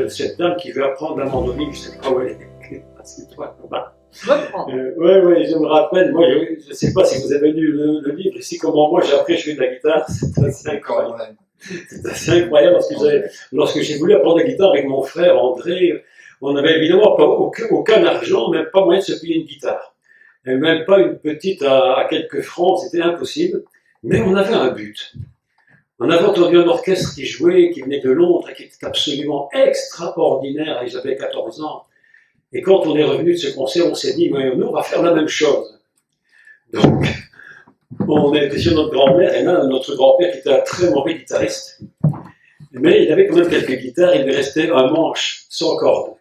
cette dame qui veut apprendre la mandoline, je ne sais pas où elle est. C'est toi, là-bas. Oui, je me rappelle, moi, je ne sais pas si vous avez lu le livre ici, comment moi j'ai appris à jouer de la guitare, c'est assez incroyable. C'est assez incroyable parce que lorsque j'ai voulu apprendre la guitare avec mon frère André, on n'avait évidemment aucun argent, même pas moyen de se payer une guitare. Et même pas une petite à quelques francs, c'était impossible. Mais on avait un but. On avait entendu un orchestre qui jouait, qui venait de Londres, et qui était absolument extraordinaire, et j'avais 14 ans. Et quand on est revenu de ce concert, on s'est dit, mais nous, on va faire la même chose. Donc, on était chez notre grand-mère, et là, notre grand-père, qui était un très mauvais guitariste, mais il avait quand même quelques guitares, il lui restait un manche sans corde.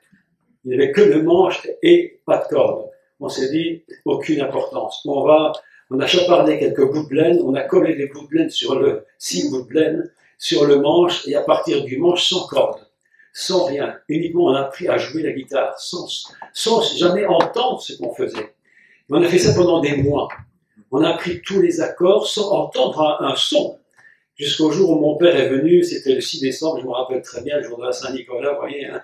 Il n'y avait que le manche et pas de corde. On s'est dit, aucune importance. On a chapardé quelques bouts de laine, on a collé les bouts de laine sur 6 bouts de laine sur le manche, et à partir du manche, sans corde, sans rien. Uniquement, on a appris à jouer la guitare, sans jamais entendre ce qu'on faisait. On a fait ça pendant des mois. On a appris tous les accords sans entendre un son. Jusqu'au jour où mon père est venu, c'était le 6 décembre, je me rappelle très bien, le jour de la Saint-Nicolas, vous voyez, hein,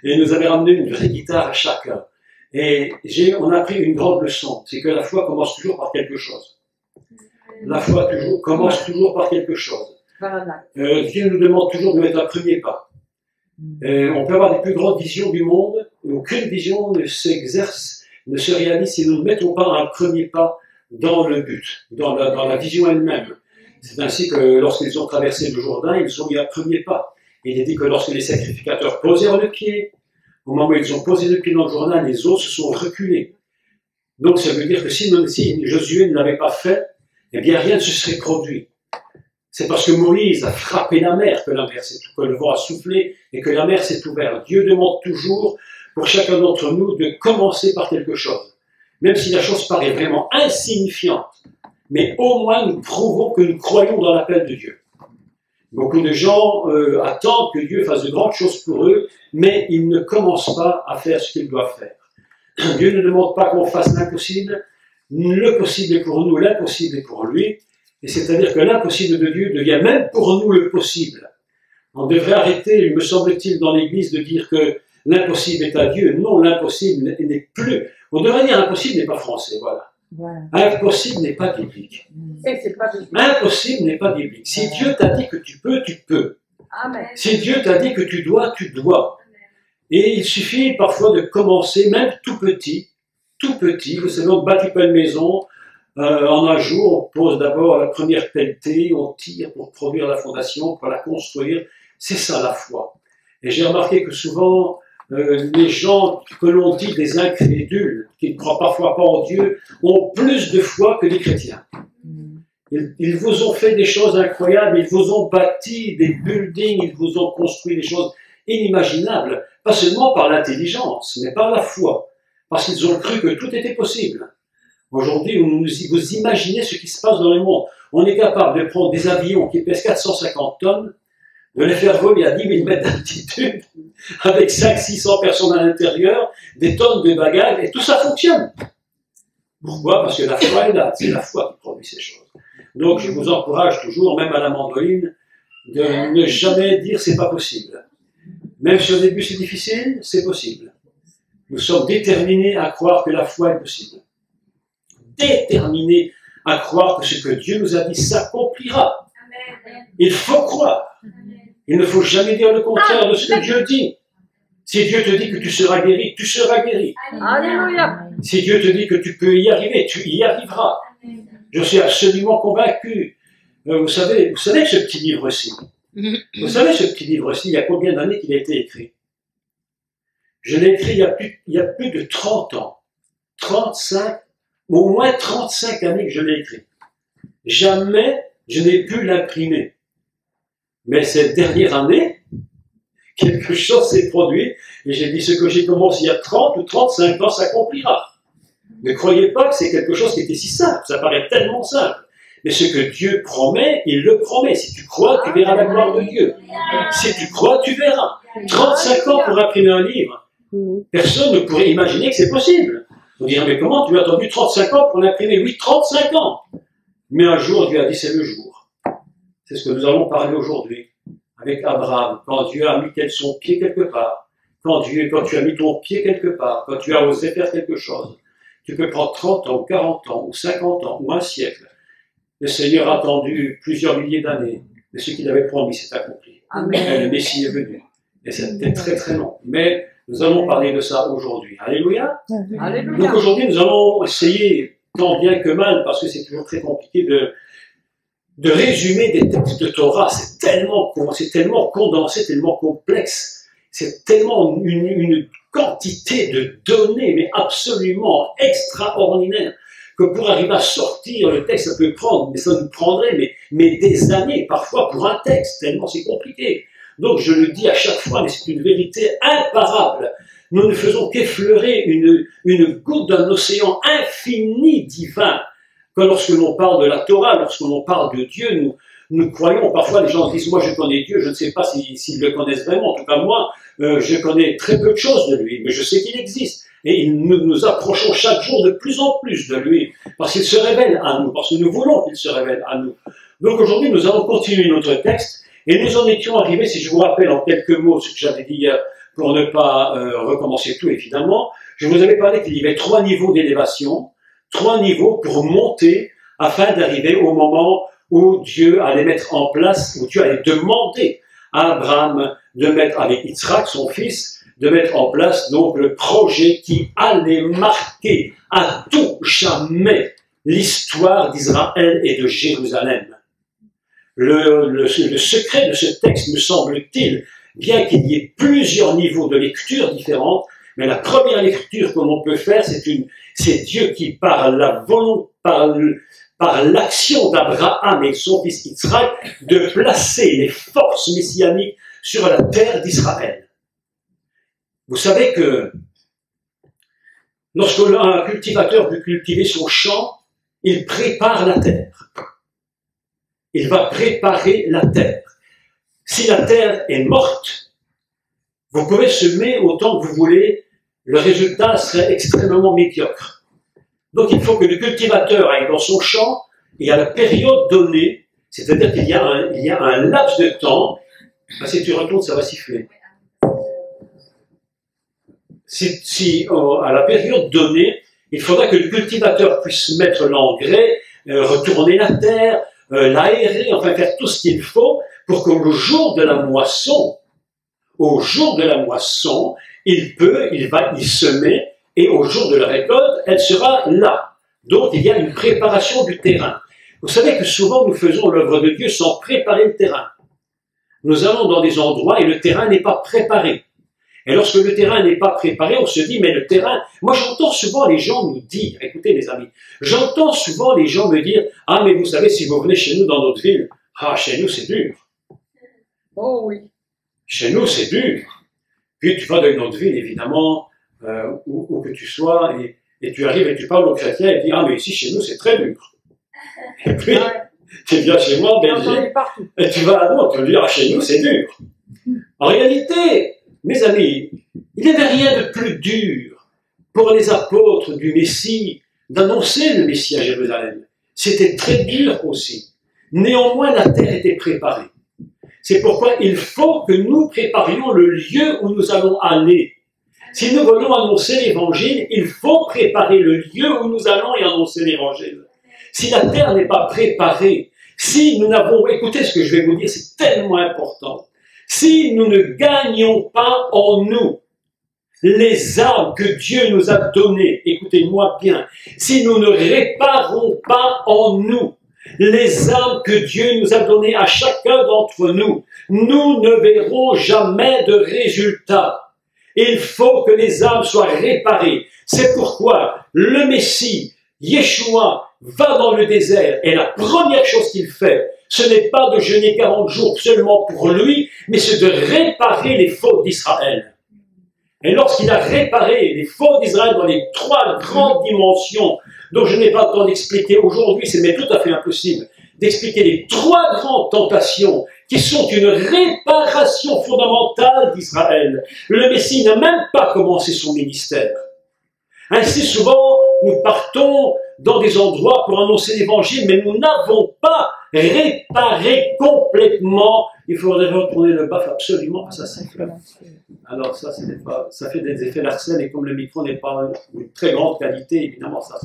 et il nous avait ramené une vraie guitare à chacun. Et on a appris une grande leçon, c'est que la foi commence toujours par quelque chose. La foi commence toujours par quelque chose. Dieu nous demande toujours de mettre un premier pas. On peut avoir les plus grandes visions du monde, mais aucune vision ne s'exerce, ne se réalise si nous ne mettons pas un premier pas dans le but, dans la vision elle-même. C'est ainsi que lorsqu'ils ont traversé le Jourdain, ils ont eu un premier pas. Il est dit que lorsque les sacrificateurs posèrent le pied, au moment où ils ont posé le pied dans le Jourdain, les autres se sont reculés. Donc ça veut dire que si Josué ne l'avait pas fait, eh bien rien ne se serait produit. C'est parce que Moïse a frappé la mer que le vent a soufflé et que la mer s'est ouverte. Dieu demande toujours pour chacun d'entre nous de commencer par quelque chose. Même si la chose paraît vraiment insignifiante, mais au moins nous prouvons que nous croyons dans l'appel de Dieu. Beaucoup de gens attendent que Dieu fasse de grandes choses pour eux, mais ils ne commencent pas à faire ce qu'ils doivent faire. Dieu ne demande pas qu'on fasse l'impossible. Le possible est pour nous, l'impossible est pour lui. Et c'est-à-dire que l'impossible de Dieu devient même pour nous le possible. On devrait arrêter, me semble-t-il, dans l'Église de dire que l'impossible est à Dieu. Non, l'impossible n'est plus. On devrait dire l'impossible n'est pas français, voilà. Impossible n'est pas biblique. Impossible n'est pas biblique. Si Dieu t'a dit que tu peux, tu peux. Amen. Si Dieu t'a dit que tu dois, tu dois. Et il suffit parfois de commencer, même tout petit. Vous savez, on ne bâtit pas une maison en un jour, on pose d'abord la première pelletée, on tire pour produire la fondation, pour la construire. C'est ça la foi. Et j'ai remarqué que souvent, les gens que l'on dit des incrédules, qui ne croient parfois pas en Dieu, ont plus de foi que les chrétiens. Ils vous ont fait des choses incroyables, ils vous ont bâti des buildings, ils vous ont construit des choses inimaginables, pas seulement par l'intelligence, mais par la foi, parce qu'ils ont cru que tout était possible. Aujourd'hui, vous imaginez ce qui se passe dans le monde. On est capable de prendre des avions qui pèsent 450 tonnes, de les faire voler à 10 000 mètres d'altitude, avec 500-600 personnes à l'intérieur, des tonnes de bagages, et tout ça fonctionne. Pourquoi? Parce que la foi est là, c'est la foi qui produit ces choses. Donc je vous encourage toujours, même à la mandoline, de ne jamais dire c'est pas possible. Même si au début c'est difficile, c'est possible. Nous sommes déterminés à croire que la foi est possible. Déterminés à croire que ce que Dieu nous a dit s'accomplira. Il faut croire. Il ne faut jamais dire le contraire de ce que Dieu dit. Si Dieu te dit que tu seras guéri, tu seras guéri. Alléluia. Si Dieu te dit que tu peux y arriver, tu y arriveras. Je suis absolument convaincu. Vous savez que ce petit livre-ci, il y a combien d'années qu'il a été écrit? Je l'ai écrit il y a plus de 30 ans. 35, au moins 35 années que je l'ai écrit. Jamais je n'ai pu l'imprimer. Mais cette dernière année, quelque chose s'est produit, et j'ai dit ce que j'ai commencé il y a 30 ou 35 ans s'accomplira. Ne croyez pas que c'est quelque chose qui était si simple, ça paraît tellement simple. Mais ce que Dieu promet, il le promet. Si tu crois, tu verras la gloire de Dieu. Si tu crois, tu verras. 35 ans pour imprimer un livre. Personne ne pourrait imaginer que c'est possible. On dirait, mais comment tu as attendu 35 ans pour l'imprimer? Oui, 35 ans. Mais un jour, Dieu a dit, c'est le jour. C'est ce que nous allons parler aujourd'hui. avec Abraham, quand Dieu a mis son pied quelque part, quand tu as mis ton pied quelque part, quand tu as osé faire quelque chose, tu peux prendre 30 ans, ou 40 ans, ou 50 ans, ou un siècle. Le Seigneur a attendu plusieurs milliers d'années, mais ce qu'il avait promis s'est accompli. Amen. Et le Messie est venu. Et c'était très très long. Mais nous allons parler de ça aujourd'hui. Alléluia. Alléluia. Donc aujourd'hui, nous allons essayer, tant bien que mal, parce que c'est toujours très compliqué de résumer des textes de Torah. C'est tellement condensé, tellement complexe. C'est tellement une quantité de données, mais absolument extraordinaire, que pour arriver à sortir le texte, ça peut prendre, mais ça nous prendrait mais des années, parfois, pour un texte, tellement c'est compliqué. Donc je le dis à chaque fois, mais c'est une vérité imparable. Nous ne faisons qu'effleurer une goutte d'un océan infini divin. Que lorsque l'on parle de la Torah, lorsque l'on parle de Dieu, nous croyons, parfois les gens disent, moi je connais Dieu, je ne sais pas s'ils le connaissent vraiment, en tout cas moi, je connais très peu de choses de lui, mais je sais qu'il existe. Et nous approchons chaque jour de plus en plus de lui, parce qu'il se révèle à nous, parce que nous voulons qu'il se révèle à nous. Donc aujourd'hui, nous allons continuer notre texte, et nous en étions arrivés, si je vous rappelle en quelques mots ce que j'avais dit hier, pour ne pas recommencer tout évidemment, je vous avais parlé qu'il y avait 3 niveaux d'élévation, 3 niveaux pour monter, afin d'arriver au moment où Dieu allait mettre en place, où Dieu allait demander à Abraham de mettre, avec Yitzhak, son fils, de mettre en place donc le projet qui allait marquer à tout jamais l'histoire d'Israël et de Jérusalem. Le secret de ce texte, me semble-t-il, bien qu'il y ait plusieurs niveaux de lecture différentes, mais la première lecture que l'on peut faire, c'est Dieu qui, par l'action d'Abraham et son fils Yitzhak, de placer les forces messianiques sur la terre d'Israël. Vous savez que lorsqu'un cultivateur veut cultiver son champ, il prépare la terre. Il va préparer la terre. Si la terre est morte, vous pouvez semer autant que vous voulez, le résultat serait extrêmement médiocre. Donc il faut que le cultivateur aille dans son champ et à la période donnée, c'est-à-dire qu'il y a un laps de temps, si tu retournes, ça va siffler. À la période donnée, il faudra que le cultivateur puisse mettre l'engrais, retourner la terre, l'aérer, enfin faire tout ce qu'il faut pour qu'au jour de la moisson, il va y semer et au jour de la récolte, elle sera là. Donc il y a une préparation du terrain. Vous savez que souvent nous faisons l'œuvre de Dieu sans préparer le terrain. Nous allons dans des endroits et le terrain n'est pas préparé. Et lorsque le terrain n'est pas préparé, on se dit, mais le terrain... Moi, j'entends souvent les gens nous dire, écoutez les amis, j'entends souvent les gens me dire, ah, mais vous savez, si vous venez chez nous dans notre ville, ah, chez nous, c'est dur. Oh oui. Chez nous, c'est dur. Puis tu vas dans une autre ville, évidemment, où que tu sois, et tu arrives et tu parles aux chrétiens et tu dis, ah, mais ici, chez nous, c'est très dur. Et puis, tu viens chez moi en Belgique, et tu vas à l'autre, tu dis, ah, chez nous, c'est dur. En réalité, mes amis, il n'y avait rien de plus dur pour les apôtres du Messie d'annoncer le Messie à Jérusalem. C'était très dur aussi. Néanmoins, la terre était préparée. C'est pourquoi il faut que nous préparions le lieu où nous allons aller. Si nous voulons annoncer l'évangile, il faut préparer le lieu où nous allons et annoncer l'évangile. Si la terre n'est pas préparée, si nous n'avons... Écoutez ce que je vais vous dire, c'est tellement important. Si nous ne gagnons pas en nous les âmes que Dieu nous a données, écoutez-moi bien, si nous ne réparons pas en nous les âmes que Dieu nous a données à chacun d'entre nous, nous ne verrons jamais de résultat. Il faut que les âmes soient réparées. C'est pourquoi le Messie, Yeshua, va dans le désert et la première chose qu'il fait, ce n'est pas de jeûner 40 jours seulement pour lui, mais c'est de réparer les fautes d'Israël. Et lorsqu'il a réparé les fautes d'Israël dans les 3 grandes dimensions, dont je n'ai pas le temps d'expliquer aujourd'hui, c'est mais tout à fait impossible, d'expliquer les 3 grandes tentations qui sont une réparation fondamentale d'Israël. Le Messie n'a même pas commencé son ministère. Ainsi souvent, nous partons dans des endroits pour annoncer l'évangile, mais nous n'avons pas réparé complètement il faudrait retourner le baffe absolument, ça siffle. Alors ça, ça fait des effets Larsen, et comme le micro n'est pas une très grande qualité, évidemment, ça.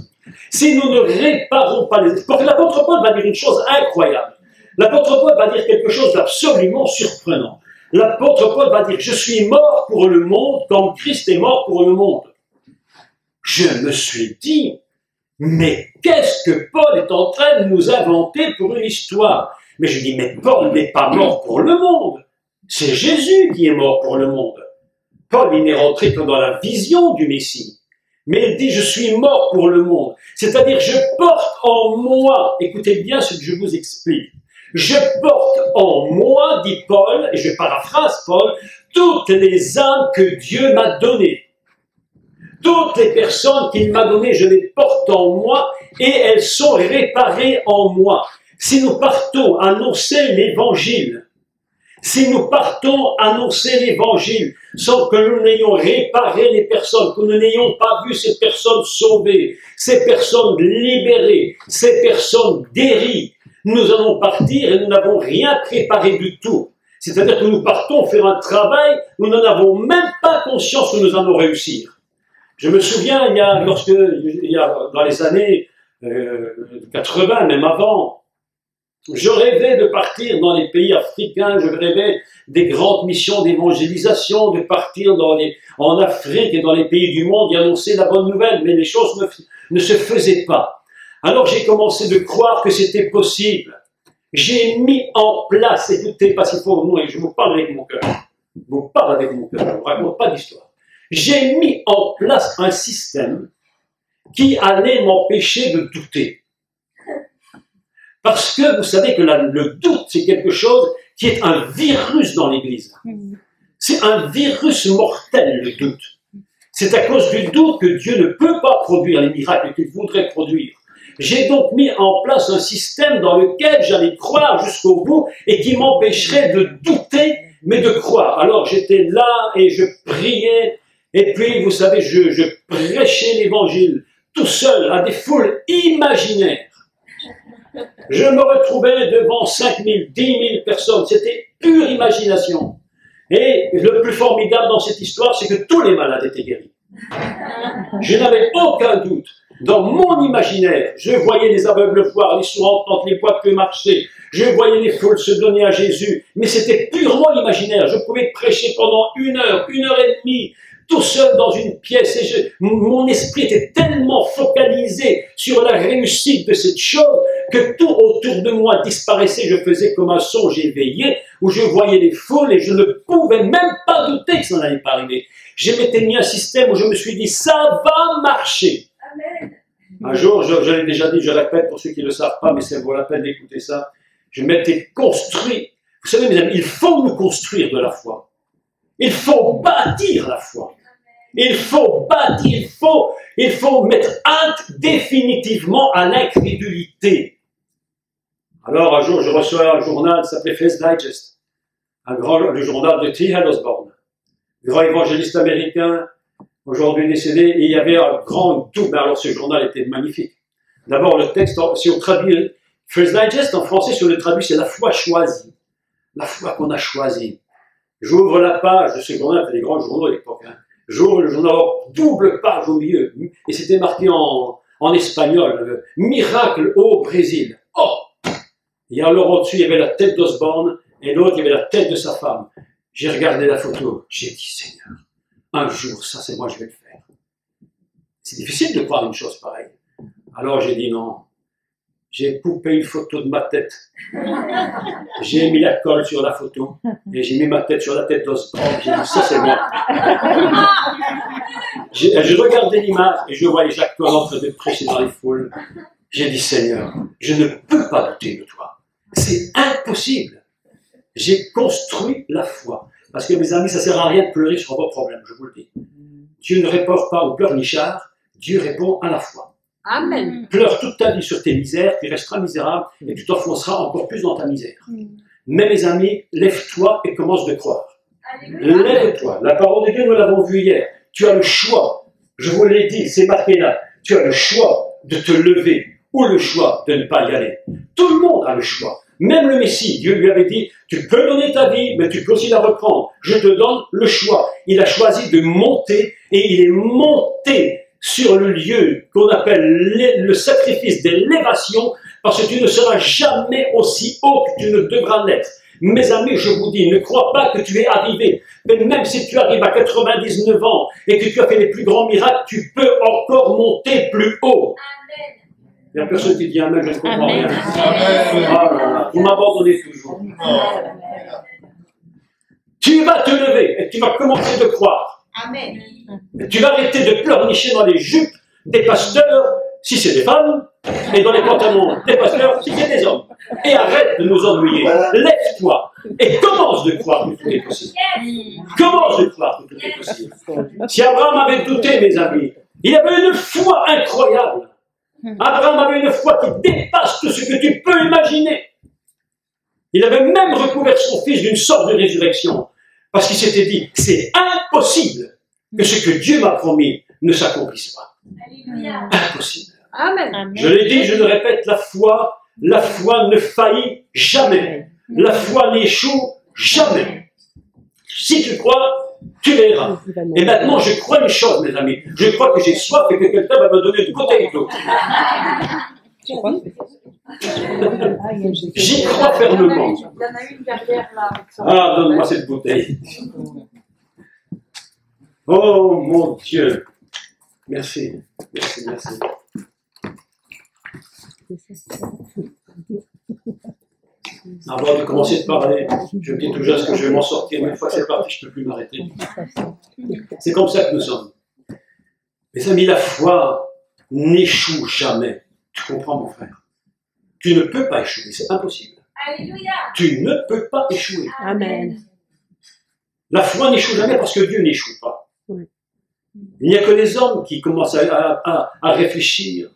Si nous ne réparons pas les... Parce que l'apôtre Paul va dire une chose incroyable. L'apôtre Paul va dire quelque chose d'absolument surprenant. L'apôtre Paul va dire, je suis mort pour le monde comme Christ est mort pour le monde. Je me suis dit, mais qu'est-ce que Paul est en train de nous inventer pour une histoire? Mais je dis, mais Paul n'est pas mort pour le monde. C'est Jésus qui est mort pour le monde. Paul, il n'est rentré que dans la vision du Messie. Mais il dit, je suis mort pour le monde. C'est-à-dire, je porte en moi, écoutez bien ce que je vous explique. Je porte en moi, dit Paul, et je paraphrase Paul, toutes les âmes que Dieu m'a données. Toutes les personnes qu'il m'a données, je les porte en moi et elles sont réparées en moi. Si nous partons annoncer l'évangile, si nous partons annoncer l'évangile sans que nous n'ayons réparé les personnes, que nous n'ayons pas vu ces personnes sauvées, ces personnes libérées, ces personnes guéries, nous allons partir et nous n'avons rien préparé du tout. C'est-à-dire que nous partons faire un travail, nous n'en avons même pas conscience que nous allons réussir. Je me souviens, dans les années 80, même avant, je rêvais de partir dans les pays africains, je rêvais des grandes missions d'évangélisation, de partir en Afrique et dans les pays du monde et annoncer la bonne nouvelle, mais les choses ne se faisaient pas. Alors j'ai commencé de croire que c'était possible. J'ai mis en place, écoutez, parce qu'il faut, moi, je vous parle avec mon cœur, je vous parle avec mon cœur, je ne vous raconte pas d'histoire. J'ai mis en place un système qui allait m'empêcher de douter. Parce que vous savez que le doute, c'est quelque chose qui est un virus dans l'Église. C'est un virus mortel, le doute. C'est à cause du doute que Dieu ne peut pas produire les miracles qu'il voudrait produire. J'ai donc mis en place un système dans lequel j'allais croire jusqu'au bout et qui m'empêcherait de douter, mais de croire. Alors j'étais là et je priais. Et puis, vous savez, je prêchais l'évangile tout seul à des foules imaginaires. Je me retrouvais devant 5 000, 10 000 personnes. C'était pure imagination. Et le plus formidable dans cette histoire, c'est que tous les malades étaient guéris. Je n'avais aucun doute. Dans mon imaginaire, je voyais les aveugles voir, les sourds entendre, les boiteux marcher. Je voyais les foules se donner à Jésus. Mais c'était purement imaginaire. Je pouvais prêcher pendant 1 heure, 1 heure et demie, tout seul dans une pièce, et mon esprit était tellement focalisé sur la réussite de cette chose que tout autour de moi disparaissait. Je faisais comme un songe éveillé où je voyais les foules et je ne pouvais même pas douter que ça n'allait pas arriver. Je m'étais mis un système où je me suis dit, ça va marcher. Amen. Un jour, je l'ai déjà dit, je répète pour ceux qui ne le savent pas, mais ça vaut la peine d'écouter ça. Je m'étais construit. Vous savez, mes amis, il faut nous construire de la foi. Il faut bâtir la foi. Il faut bâtir, il faut mettre hâte définitivement à l'incrédulité. Alors un jour, je reçois un journal qui s'appelait Faith Digest, le journal de T. Hale Osborne, grand évangéliste américain, aujourd'hui décédé, et il y avait un grand double. Alors ce journal était magnifique. D'abord le texte, si on traduit Faith Digest en français, si on le traduit, c'est la foi choisie, la foi qu'on a choisie. J'ouvre la page de ce journal, c'était des grands journaux à l'époque, hein. J'ouvre le journal, double page au milieu, et c'était marqué en espagnol, miracle au Brésil. Oh! Et alors au-dessus, il y avait la tête d'Osborne, et l'autre, il y avait la tête de sa femme. J'ai regardé la photo, j'ai dit, Seigneur, un jour, ça c'est moi, je vais le faire. C'est difficile de croire une chose pareille. Alors j'ai dit non. J'ai coupé une photo de ma tête. J'ai mis la colle sur la photo et j'ai mis ma tête sur la tête d'Osborne. J'ai dit, ça c'est moi. Je regardais l'image et je voyais Jacques Toile en train de prêcher dans les foules. J'ai dit, Seigneur, je ne peux pas douter de toi. C'est impossible. J'ai construit la foi. Parce que mes amis, ça ne sert à rien de pleurer sur vos problèmes, je vous le dis. Dieu ne répond pas aux pleurnichards, Dieu répond à la foi. Amen. Pleure toute ta vie sur tes misères, tu resteras misérable et tu t'enfonceras encore plus dans ta misère. Mais mes amis, lève-toi et commence de croire. Lève-toi. La parole de Dieu, nous l'avons vu hier. Tu as le choix. Je vous l'ai dit, c'est marqué là. Tu as le choix de te lever ou le choix de ne pas y aller. Tout le monde a le choix. Même le Messie, Dieu lui avait dit, tu peux donner ta vie, mais tu peux aussi la reprendre. Je te donne le choix. Il a choisi de monter, et il est monté sur le lieu qu'on appelle le sacrifice d'élévation, parce que tu ne seras jamais aussi haut que tu ne devras l'être. Mes amis, je vous dis, ne crois pas que tu es arrivé. Mais même si tu arrives à 99 ans et que tu as fait les plus grands miracles, tu peux encore monter plus haut. Il n'y a personne qui dit Amen, je ne comprends rien. Ah, vous m'abandonnez toujours. Tu vas te lever et tu vas commencer de croire. Amen. Et tu vas arrêter de pleurnicher dans les jupes des pasteurs, si c'est des femmes, et dans les pantalons des pasteurs, si c'est des hommes. Et arrête de nous ennuyer. Lève-toi et commence de croire que tout est possible. Commence de croire que tout est possible. Si Abraham avait douté, mes amis, il avait une foi incroyable. Abraham avait une foi qui dépasse tout ce que tu peux imaginer. Il avait même recouvert son fils d'une sorte de résurrection. Parce qu'il s'était dit, c'est impossible que ce que Dieu m'a promis ne s'accomplisse pas. Impossible. Amen. Je l'ai dit, je le répète, la foi ne faillit jamais. La foi n'échoue jamais. Si tu crois, tu verras. Et maintenant, je crois une chose, mes amis. Je crois que j'ai soif et que quelqu'un va me donner une bouteille d'eau. J'y crois fermement. Il y en a une derrière là. Ah, donne-moi cette bouteille. Oh mon Dieu. Merci. Merci, merci. Avant de commencer de parler, je me dis toujours est-ce que je vais m'en sortir, mais une fois que c'est parti, je ne peux plus m'arrêter. C'est comme ça que nous sommes. Mes amis, la foi n'échoue jamais. Tu comprends, mon frère? Tu ne peux pas échouer, c'est impossible. Alléluia. Tu ne peux pas échouer. Amen. La foi n'échoue jamais parce que Dieu n'échoue pas. Oui. Il n'y a que les hommes qui commencent à réfléchir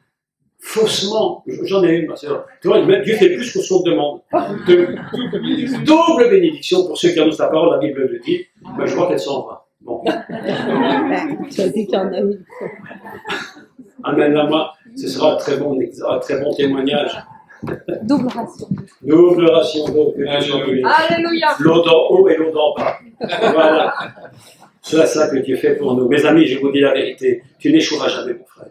faussement. J'en ai une, ma sœur. Tu vois, Dieu fait plus que ce qu'on te demande. Double bénédiction pour ceux qui annoncent la parole, la Bible le dit. Mais je vois qu'elle s'en va. Bon. Tu as dit qu'il y en a une. Amen, là, moi, ce sera un très bon témoignage. Double ration. Double ration d'eau, que Dieu soit béni. Alléluia. L'eau d'en haut et l'eau d'en bas. Voilà. C'est ça que Dieu fait pour nous. Mes amis, je vous dis la vérité, tu n'échoueras jamais, mon frère.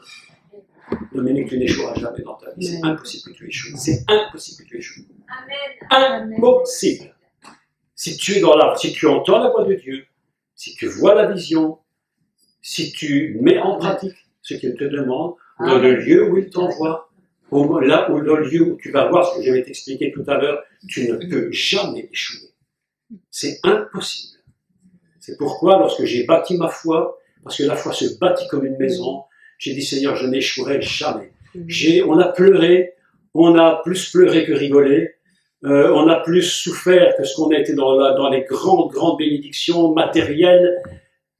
Dominique, tu n'échoueras jamais dans ta vie. C'est impossible que tu échoues. C'est impossible que tu échoues. Amen. Impossible. Si tu es dans la, si tu entends la voix de Dieu, si tu vois la vision, si tu mets en pratique ce qu'il te demande, dans le lieu où il t'envoie, là où dans le lieu où tu vas voir ce que je vais t'expliquer tout à l'heure, tu ne peux jamais échouer. C'est impossible. C'est pourquoi, lorsque j'ai bâti ma foi, parce que la foi se bâtit comme une maison, j'ai dit, Seigneur, je n'échouerai jamais. On a pleuré, on a plus pleuré que rigolé, on a plus souffert que ce qu'on a été dans les grandes bénédictions matérielles,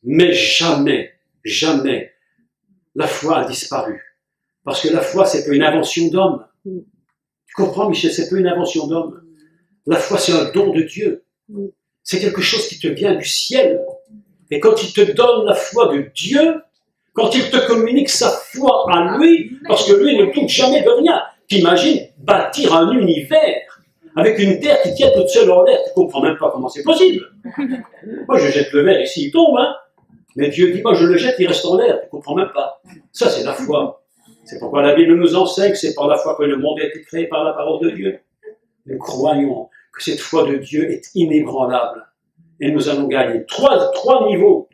mais jamais, jamais, la foi a disparu. Parce que la foi, c'est pas une invention d'homme. Tu comprends, Michel, c'est pas une invention d'homme. La foi, c'est un don de Dieu. C'est quelque chose qui te vient du ciel. Et quand il te donne la foi de Dieu, quand il te communique sa foi à lui, parce que lui ne doute jamais de rien. T'imagines bâtir un univers avec une terre qui tient toute seule en l'air. Tu comprends même pas comment c'est possible. Moi, je jette le verre ici, il tombe, hein. Mais Dieu dit, moi, je le jette, il reste en l'air. Tu comprends même pas. Ça, c'est la foi. C'est pourquoi la Bible nous enseigne que c'est par la foi que le monde a été créé par la parole de Dieu. Nous croyons que cette foi de Dieu est inébranlable. Et nous allons gagner trois niveaux.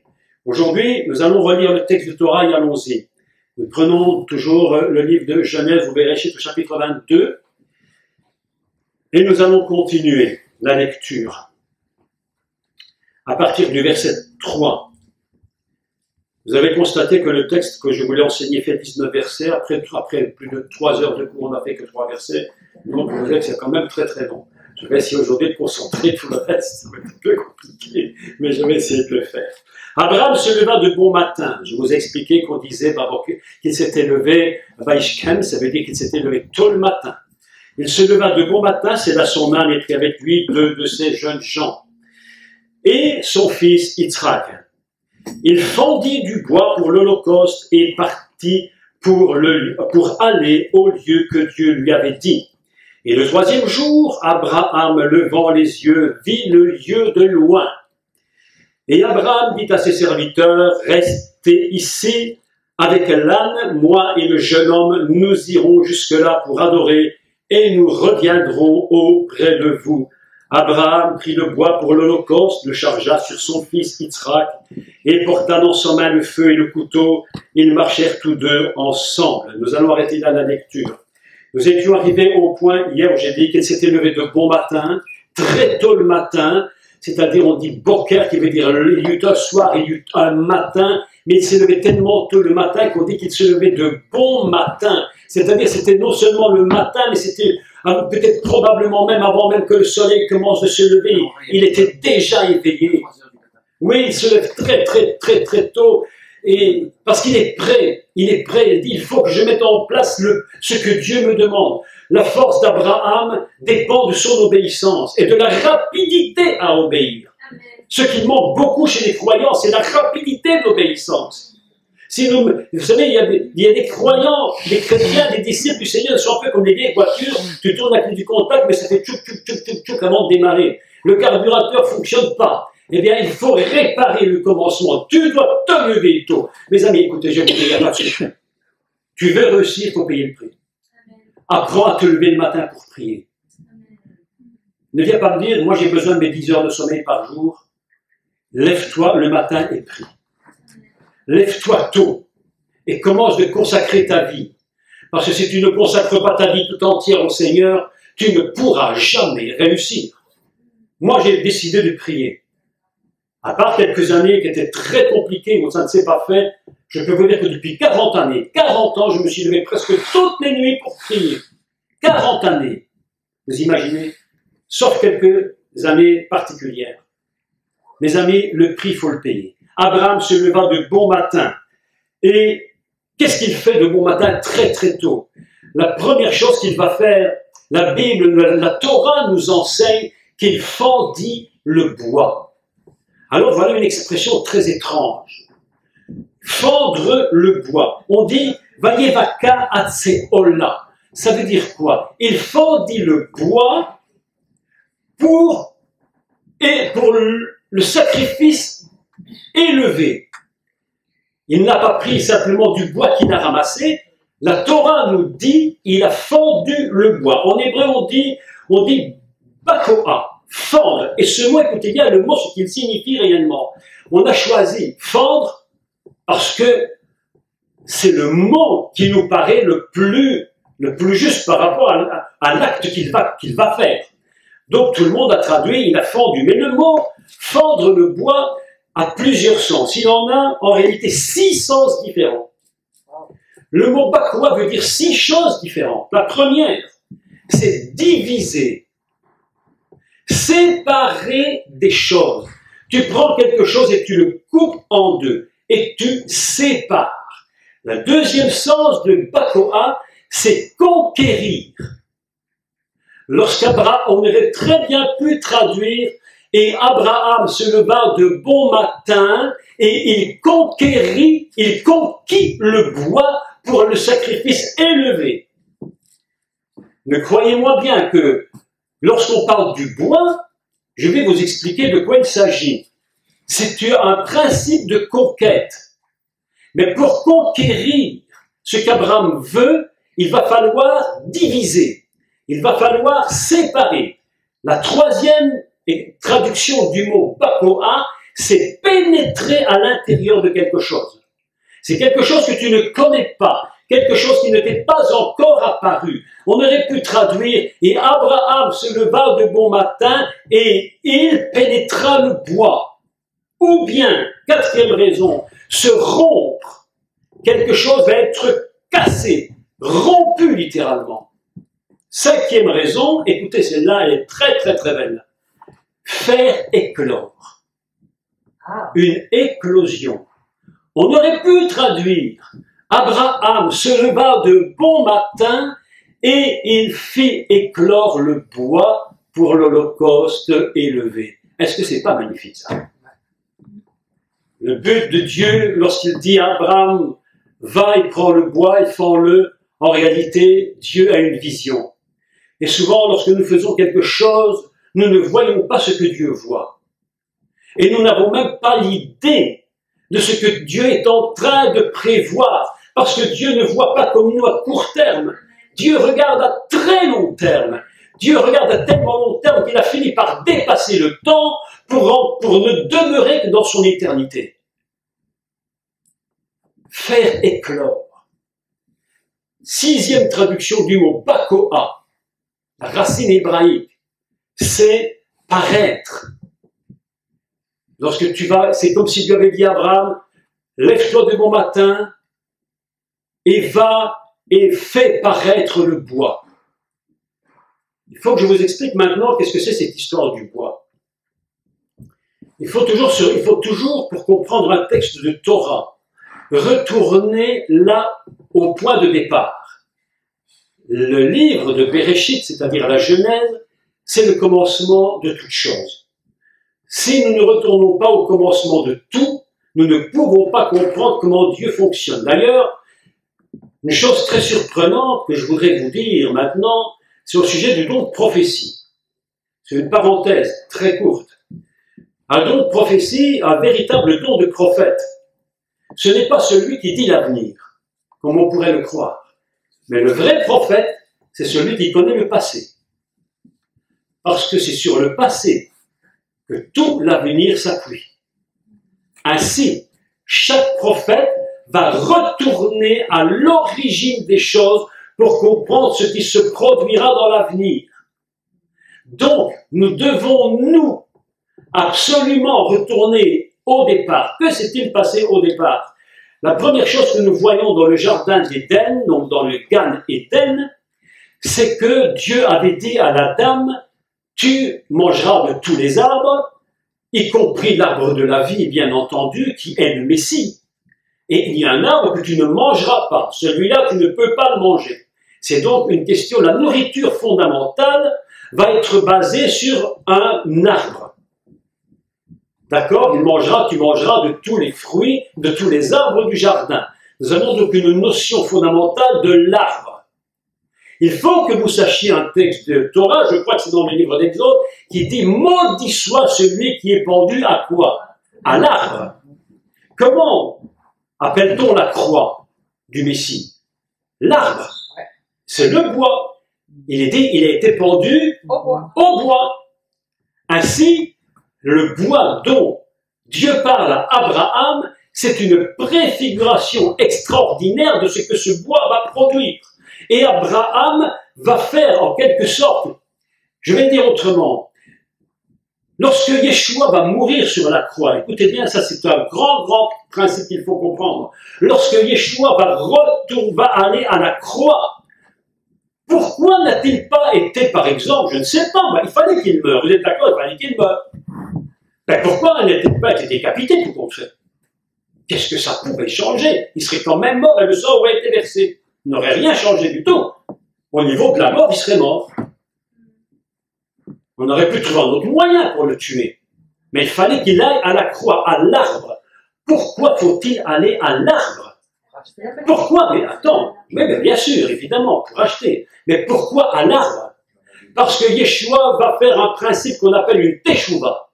Aujourd'hui, nous allons relire le texte du Torah et allons-y. Nous prenons toujours le livre de Genèse, vous verrez chapitre 22. Et nous allons continuer la lecture. À partir du verset 3. Vous avez constaté que le texte que je voulais enseigner fait 19 versets. Après plus de 3 heures de cours, on n'a fait que 3 versets. Donc, vous voyez que c'est quand même très très long. Je vais essayer aujourd'hui de concentrer tout le reste. Ça va être un peu compliqué, mais je vais essayer de le faire. Abraham se leva de bon matin. Je vous ai expliqué qu'on disait qu'il s'était levé, Vaishkem, ça veut dire qu'il s'était levé tôt le matin. Il se leva de bon matin, c'est là son âne et prit avec lui 2 de ses jeunes gens. Et son fils Yitzhak. Il fendit du bois pour l'Holocauste et partit pour aller au lieu que Dieu lui avait dit. Et le troisième jour, Abraham, levant les yeux, vit le lieu de loin. Et Abraham dit à ses serviteurs, restez ici avec l'âne, moi et le jeune homme, nous irons jusque-là pour adorer et nous reviendrons auprès de vous. Abraham prit le bois pour l'holocauste, le chargea sur son fils Yitzhak et porta dans sa main le feu et le couteau. Ils marchèrent tous deux ensemble. Nous allons arrêter là la lecture. Nous étions arrivés au point hier où j'ai dit qu'elle s'était levée de bon matin, très tôt le matin, c'est-à-dire on dit boker qui veut dire il y eut un soir, il y eut un matin, mais il s'est levé tellement tôt le matin qu'on dit qu'il se levait de bon matin. C'est-à-dire c'était non seulement le matin, mais c'était peut-être probablement même avant même que le soleil commence de se lever. Il était déjà éveillé. Oui, il se lève très tôt. Et parce qu'il est prêt, il dit, il faut que je mette en place ce que Dieu me demande. La force d'Abraham dépend de son obéissance et de la rapidité à obéir. Amen. Ce qui manque beaucoup chez les croyants, c'est la rapidité de l'obéissance. Si vous savez, il y a des croyants, des chrétiens, des disciples du Seigneur, ils sont un peu comme les vieilles voitures, tu tournes la clé du contact, mais ça fait tchouk avant de démarrer. Le carburateur ne fonctionne pas. Eh bien, il faut réparer le commencement. Tu dois te lever tôt. Mes amis, écoutez, je vais vous dire là-dessus. Tu veux réussir, il faut payer le prix. Apprends à te lever le matin pour prier. Ne viens pas me dire, moi j'ai besoin de mes 10 heures de sommeil par jour. Lève-toi le matin et prie. Lève-toi tôt et commence de consacrer ta vie. Parce que si tu ne consacres pas ta vie tout entière au Seigneur, tu ne pourras jamais réussir. Moi j'ai décidé de prier. À part quelques années qui étaient très compliquées, où ça ne s'est pas fait, je peux vous dire que depuis 40 années, 40 ans, je me suis levé presque toutes les nuits pour prier. 40 années. Vous imaginez? Sauf quelques années particulières. Mes amis, le prix, il faut le payer. Abraham se leva de bon matin. Et qu'est-ce qu'il fait de bon matin très tôt? La première chose qu'il va faire, la Bible, la Torah nous enseigne qu'il fendit le bois. Alors voilà une expression très étrange. Fendre le bois. On dit Vayevaka atseola. Ça veut dire quoi? Il fendit le bois pour le sacrifice élevé. Il n'a pas pris simplement du bois qu'il a ramassé. La Torah nous dit il a fendu le bois. En hébreu on dit bakoa. Fendre. Et ce mot, écoutez bien le mot, ce qu'il signifie réellement. On a choisi fendre parce que c'est le mot qui nous paraît le plus juste par rapport à l'acte qu'il va faire. Donc tout le monde a traduit, il a fendu. Mais le mot fendre le bois a plusieurs sens. Il en a en réalité 6 sens différents. Le mot bakoua veut dire 6 choses différentes. La première, c'est diviser. Séparer des choses. Tu prends quelque chose et tu le coupes en deux et tu sépares. Le deuxième sens de Bakoa, c'est conquérir. Lorsqu'Abraham, on aurait très bien pu traduire et Abraham se leva de bon matin et il conquit le bois pour le sacrifice élevé. Mais croyez-moi bien que lorsqu'on parle du bois, je vais vous expliquer de quoi il s'agit. C'est un principe de conquête. Mais pour conquérir ce qu'Abraham veut, il va falloir diviser. Il va falloir séparer. La troisième traduction du mot bakoa, c'est pénétrer à l'intérieur de quelque chose. C'est quelque chose que tu ne connais pas. Quelque chose qui ne t'est pas encore apparu. On aurait pu traduire « Et Abraham se leva de bon matin et il pénétra le bois ». Ou bien, quatrième raison, se rompre. Quelque chose va être cassé, rompu littéralement. Cinquième raison, écoutez, celle-là, elle est très belle. Faire éclore. Une éclosion. On aurait pu traduire Abraham se leva de bon matin et il fit éclore le bois pour l'holocauste élevé. Est-ce que c'est pas magnifique ça? Le but de Dieu, lorsqu'il dit à Abraham, va et prends le bois et fends-le, en réalité, Dieu a une vision. Et souvent, lorsque nous faisons quelque chose, nous ne voyons pas ce que Dieu voit. Et nous n'avons même pas l'idée de ce que Dieu est en train de prévoir. Parce que Dieu ne voit pas comme nous à court terme. Dieu regarde à très long terme. Dieu regarde à tellement long terme qu'il a fini par dépasser le temps pour ne demeurer que dans son éternité. Faire éclore. 6e traduction du mot bakoa, la racine hébraïque, c'est paraître. Lorsque tu vas, c'est comme si Dieu avait dit à Abraham, lève-toi de bon matin et va et fais paraître le bois. Il faut que je vous explique maintenant qu'est-ce que c'est cette histoire du bois. Il faut toujours, pour comprendre un texte de Torah, retourner là au point de départ. Le livre de Bereshit, c'est-à-dire la Genèse, c'est le commencement de toute chose. Si nous ne retournons pas au commencement de tout, nous ne pouvons pas comprendre comment Dieu fonctionne. D'ailleurs, une chose très surprenante que je voudrais vous dire maintenant, c'est au sujet du don de prophétie. C'est une parenthèse très courte. Un don de prophétie, un véritable don de prophète, ce n'est pas celui qui dit l'avenir, comme on pourrait le croire. Mais le vrai prophète, c'est celui qui connaît le passé. Parce que c'est sur le passé que tout l'avenir s'appuie. Ainsi, chaque prophète va retourner à l'origine des choses pour comprendre ce qui se produira dans l'avenir. Donc, nous devons, nous, absolument retourner au départ. Que s'est-il passé au départ? La première chose que nous voyons dans le jardin d'Éden, donc dans le Gan Éden, c'est que Dieu avait dit à la dame, tu mangeras de tous les arbres, y compris l'arbre de la vie, bien entendu, qui est le Messie. Et il y a un arbre que tu ne mangeras pas. Celui-là, tu ne peux pas le manger. C'est donc une question, la nourriture fondamentale va être basée sur un arbre. D'accord? Tu mangeras de tous les fruits, de tous les arbres du jardin. Nous avons donc une notion fondamentale de l'arbre. Il faut que vous sachiez un texte de Torah, je crois que c'est dans le livre d'Exode, qui dit « Maudit soit celui qui est pendu à quoi? À l'arbre. » Comment appelle-t-on la croix du Messie? L'arbre. C'est le bois. Il a été pendu au bois. Ainsi, le bois dont Dieu parle à Abraham, c'est une préfiguration extraordinaire de ce que ce bois va produire. Et Abraham va faire en quelque sorte, je vais le dire autrement, lorsque Yeshua va mourir sur la croix, écoutez bien, ça c'est un grand principe qu'il faut comprendre. Lorsque Yeshua va aller à la croix, pourquoi n'a-t-il pas été, par exemple, je ne sais pas, il fallait qu'il meure, vous êtes d'accord, il fallait qu'il meure. Ben pourquoi n'a-t-il pas été décapité tout compte fait? Qu'est-ce que ça pouvait changer? Il serait quand même mort et le sang aurait été versé. Il n'aurait rien changé du tout. Au niveau de la mort, il serait mort. On aurait pu trouver un autre moyen pour le tuer. Mais il fallait qu'il aille à la croix, à l'arbre. Pourquoi faut-il aller à l'arbre? Pourquoi? Mais attends, mais bien sûr, évidemment, pour acheter. Mais pourquoi à l'arbre? Parce que Yeshua va faire un principe qu'on appelle une teshuva.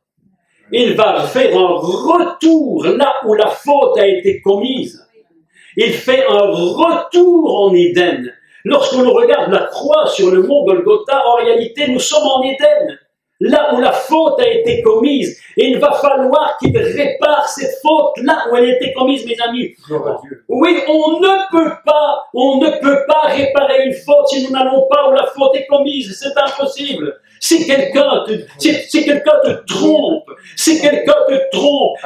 Il va faire un retour là où la faute a été commise. Il fait un retour en Éden. Lorsqu'on regarde la croix sur le mont Golgotha, en réalité, nous sommes en Éden. Là où la faute a été commise. Et il va falloir qu'il répare cette faute là où elle a été commise, mes amis. Oui, on ne peut pas réparer une faute si nous n'allons pas où la faute est commise. C'est impossible. Si quelqu'un te trompe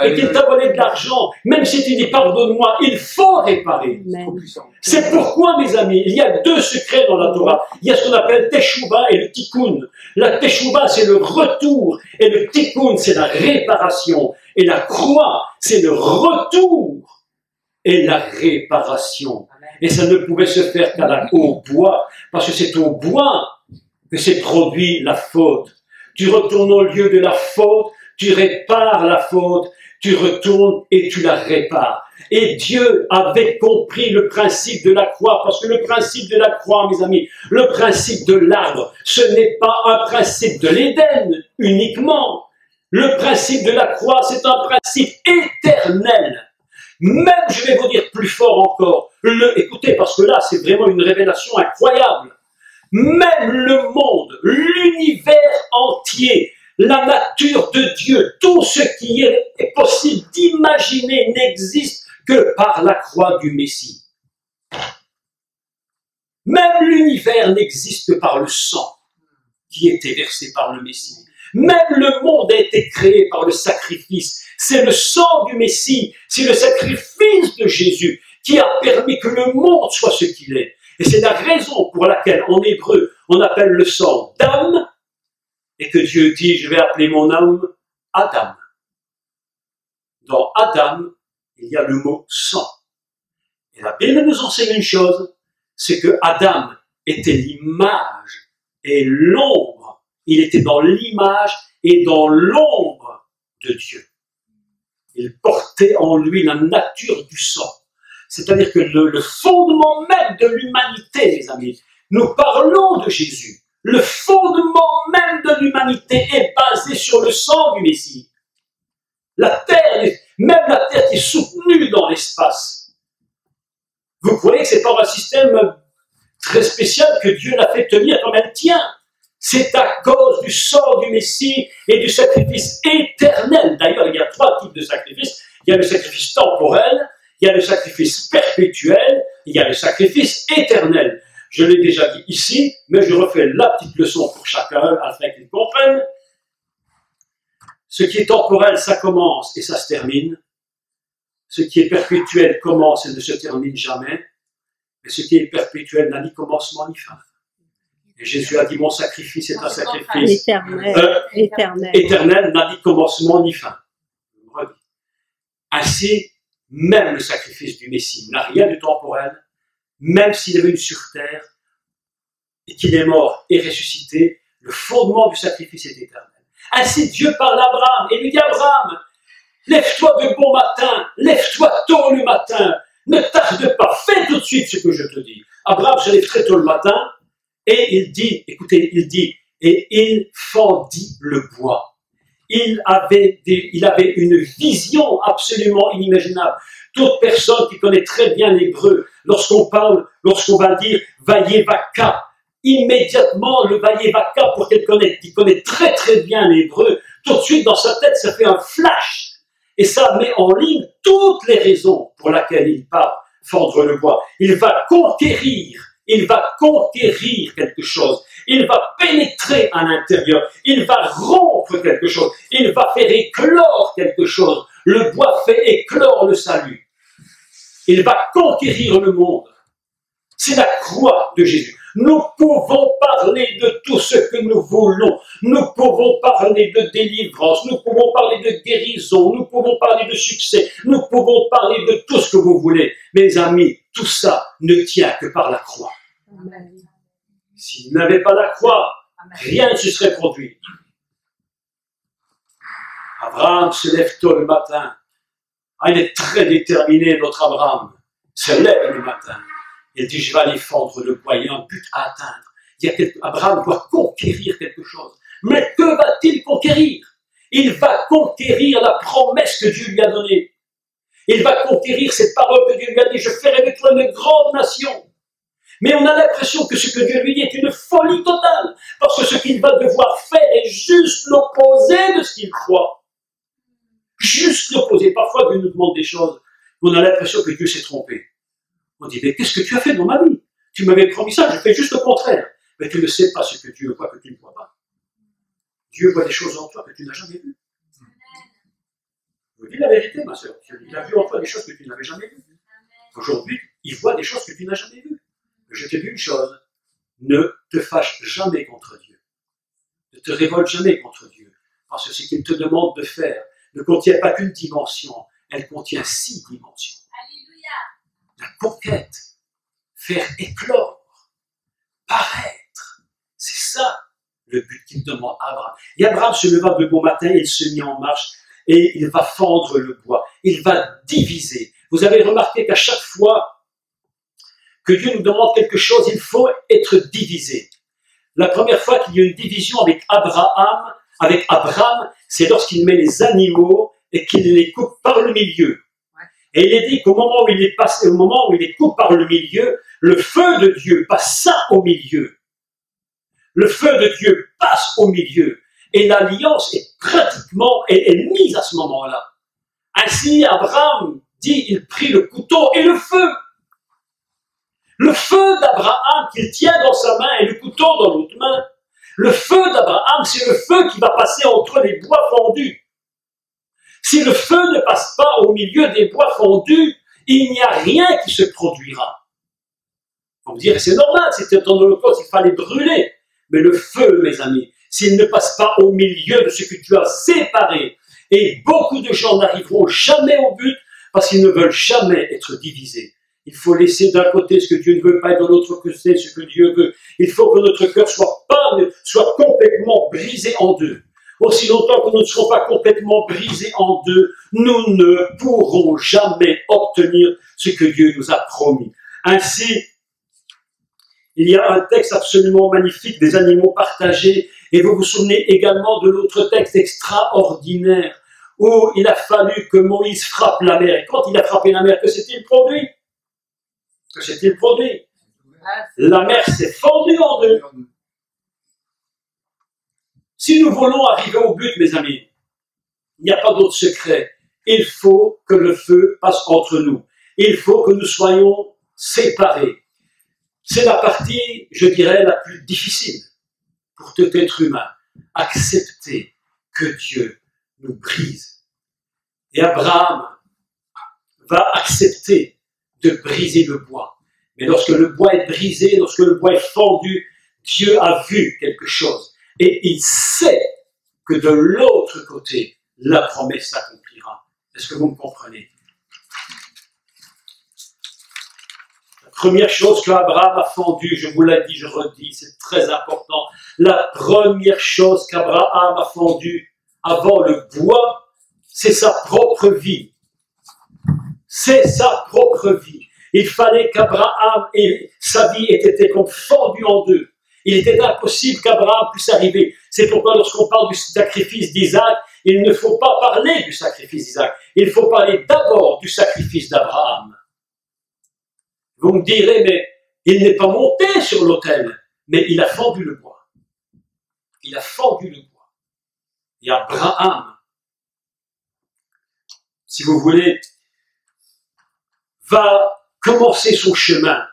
et qu'il t'a volé de l'argent, même si tu dis pardonne-moi, il faut réparer. C'est pourquoi, mes amis, il y a deux secrets dans la Torah. Il y a ce qu'on appelle Teshuvah et le Tikkun. La Teshuvah, c'est le retour, et le Tikkun, c'est la réparation. Et la croix, c'est le retour et la réparation. Et ça ne pouvait se faire qu'au bois, parce que c'est au bois que s'est produit la faute. Tu retournes au lieu de la faute, tu répares la faute, tu retournes et tu la répares. Et Dieu avait compris le principe de la croix, parce que le principe de la croix, mes amis, le principe de l'arbre, ce n'est pas un principe de l'Éden uniquement. Le principe de la croix, c'est un principe éternel. Même, je vais vous dire plus fort encore, écoutez, parce que là, c'est vraiment une révélation incroyable. Même le monde, l'univers entier, la nature de Dieu, tout ce qui est possible d'imaginer n'existe que par la croix du Messie. Même l'univers n'existe que par le sang qui était versé par le Messie. Même le monde a été créé par le sacrifice. C'est le sang du Messie, c'est le sacrifice de Jésus qui a permis que le monde soit ce qu'il est. Et c'est la raison pour laquelle, en hébreu, on appelle le sang d'âme, et que Dieu dit, je vais appeler mon âme Adam. Dans Adam, il y a le mot sang. Et la Bible nous enseigne une chose, c'est que Adam était l'image et l'ombre. Il était dans l'image et dans l'ombre de Dieu. Il portait en lui la nature du sang. C'est-à-dire que le fondement même de l'humanité, les amis, nous parlons de Jésus. Le fondement même de l'humanité est basé sur le sang du Messie. La terre, même la terre qui est soutenue dans l'espace. Vous voyez que c'est pas un système très spécial que Dieu l'a fait tenir comme elle tient. C'est à cause du sang du Messie et du sacrifice éternel. D'ailleurs, il y a 3 types de sacrifices. Il y a le sacrifice temporel, il y a le sacrifice perpétuel, il y a le sacrifice éternel. Je l'ai déjà dit ici, mais je refais la petite leçon pour chacun afin qu'ils comprennent. Ce qui est temporel, ça commence et ça se termine. Ce qui est perpétuel commence et ne se termine jamais. Et ce qui est perpétuel n'a ni commencement ni fin. Et Jésus a dit, mon sacrifice est un sacrifice éternel, n'a ni commencement ni fin. Ainsi, même le sacrifice du Messie n'a rien de temporel, même s'il est venu sur terre et qu'il est mort et ressuscité, le fondement du sacrifice est éternel. Ainsi, Dieu parle à Abraham et lui dit, Abraham, lève-toi de bon matin, lève-toi tôt le matin, ne tarde pas, fais tout de suite ce que je te dis. Abraham se lève très tôt le matin et il dit, écoutez, il dit, et il fendit le bois. Il avait une vision absolument inimaginable. Toute personne qui connaît très bien l'hébreu, lorsqu'on va dire Vayevaka, immédiatement le Vayevaka, pour quelqu'un qui connaît très très bien l'hébreu, tout de suite dans sa tête, ça fait un flash. Et ça met en ligne toutes les raisons pour lesquelles il part fendre le bois. Il va conquérir quelque chose. Il va pénétrer à l'intérieur. Il va rompre quelque chose. Il va faire éclore quelque chose. Le bois fait éclore le salut. Il va conquérir le monde. C'est la croix de Jésus. Nous pouvons parler de tout ce que nous voulons. Nous pouvons parler de délivrance. Nous pouvons parler de guérison. Nous pouvons parler de succès. Nous pouvons parler de tout ce que vous voulez. Mes amis, tout ça ne tient que par la croix. Amen. S'il n'avait pas la croix, rien ne se serait produit. Abraham se lève tôt le matin. Ah, il est très déterminé, notre Abraham. Se lève le matin. Il dit, je vais aller fendre le bois. Il y a un but à atteindre. Abraham doit conquérir quelque chose. Mais que va-t-il conquérir? Il va conquérir la promesse que Dieu lui a donnée. Il va conquérir cette parole que Dieu lui a dit, je ferai de toi une grande nation. Mais on a l'impression que ce que Dieu lui dit est une folie totale, parce que ce qu'il va devoir faire est juste l'opposé de ce qu'il croit. Juste l'opposé. Parfois, Dieu nous demande des choses, on a l'impression que Dieu s'est trompé. On dit, mais qu'est-ce que tu as fait dans ma vie? Tu m'avais promis ça, je fais juste le contraire. Mais tu ne sais pas ce que Dieu voit, que tu ne vois pas. Dieu voit des choses en toi que tu n'as jamais vues. Je vous dis la vérité, ma soeur. Il a vu en toi des choses que tu n'avais jamais vues. Aujourd'hui, il voit des choses que tu n'as jamais vues. Je te dis une chose, ne te fâche jamais contre Dieu. Ne te révolte jamais contre Dieu. Parce que ce qu'il te demande de faire ne contient pas qu'une dimension, elle contient 6 dimensions. Alléluia. La conquête, faire éclore, paraître, c'est ça le but qu'il demande à Abraham. Et Abraham se leva de bon matin, il se mit en marche et il va fendre le bois. Il va diviser. Vous avez remarqué qu'à chaque fois que Dieu nous demande quelque chose, il faut être divisé. La première fois qu'il y a une division avec Abraham, c'est lorsqu'il met les animaux et qu'il les coupe par le milieu. Et il est dit qu'au moment où il les passe, au moment où il les coupe par le milieu, le feu de Dieu passa au milieu. Le feu de Dieu passe au milieu. Et l'alliance est pratiquement est mise à ce moment-là. Ainsi, Abraham dit, il prit le couteau et le feu. Le feu d'Abraham qu'il tient dans sa main et le couteau dans l'autre main. Le feu d'Abraham, c'est le feu qui va passer entre les bois fondus. Si le feu ne passe pas au milieu des bois fondus, il n'y a rien qui se produira. On me dirait, c'est normal, c'était en holocauste, il fallait brûler. Mais le feu, mes amis, s'il ne passe pas au milieu de ce que tu as séparé, et beaucoup de gens n'arriveront jamais au but parce qu'ils ne veulent jamais être divisés. Il faut laisser d'un côté ce que Dieu ne veut pas et de l'autre côté ce que Dieu veut. Il faut que notre cœur soit complètement brisé en deux. Aussi longtemps que nous ne serons pas complètement brisés en deux, nous ne pourrons jamais obtenir ce que Dieu nous a promis. Ainsi, il y a un texte absolument magnifique des animaux partagés, et vous vous souvenez également de l'autre texte extraordinaire où il a fallu que Moïse frappe la mer. Et quand il a frappé la mer, que s'est-il produit? Que s'est-il produit? La mer s'est fendue en deux. Si nous voulons arriver au but, mes amis, il n'y a pas d'autre secret. Il faut que le feu passe entre nous. Il faut que nous soyons séparés. C'est la partie, je dirais, la plus difficile pour tout être humain. Accepter que Dieu nous brise. Et Abraham va accepter de briser le bois. Mais lorsque le bois est brisé, lorsque le bois est fendu, Dieu a vu quelque chose. Et il sait que de l'autre côté, la promesse s'accomplira. Est-ce que vous me comprenez? La première chose qu'Abraham a fendue, je vous l'ai dit, je redis, c'est très important. La première chose qu'Abraham a fendue avant le bois, c'est sa propre vie. C'est sa propre vie. Il fallait qu'Abraham et sa vie aient été comme fendus en deux. Il était impossible qu'Abraham puisse arriver. C'est pourquoi lorsqu'on parle du sacrifice d'Isaac, il ne faut pas parler du sacrifice d'Isaac. Il faut parler d'abord du sacrifice d'Abraham. Vous me direz, mais il n'est pas monté sur l'autel, mais il a fendu le bois. Il a fendu le bois. Et Abraham, si vous voulez, va commencer son chemin.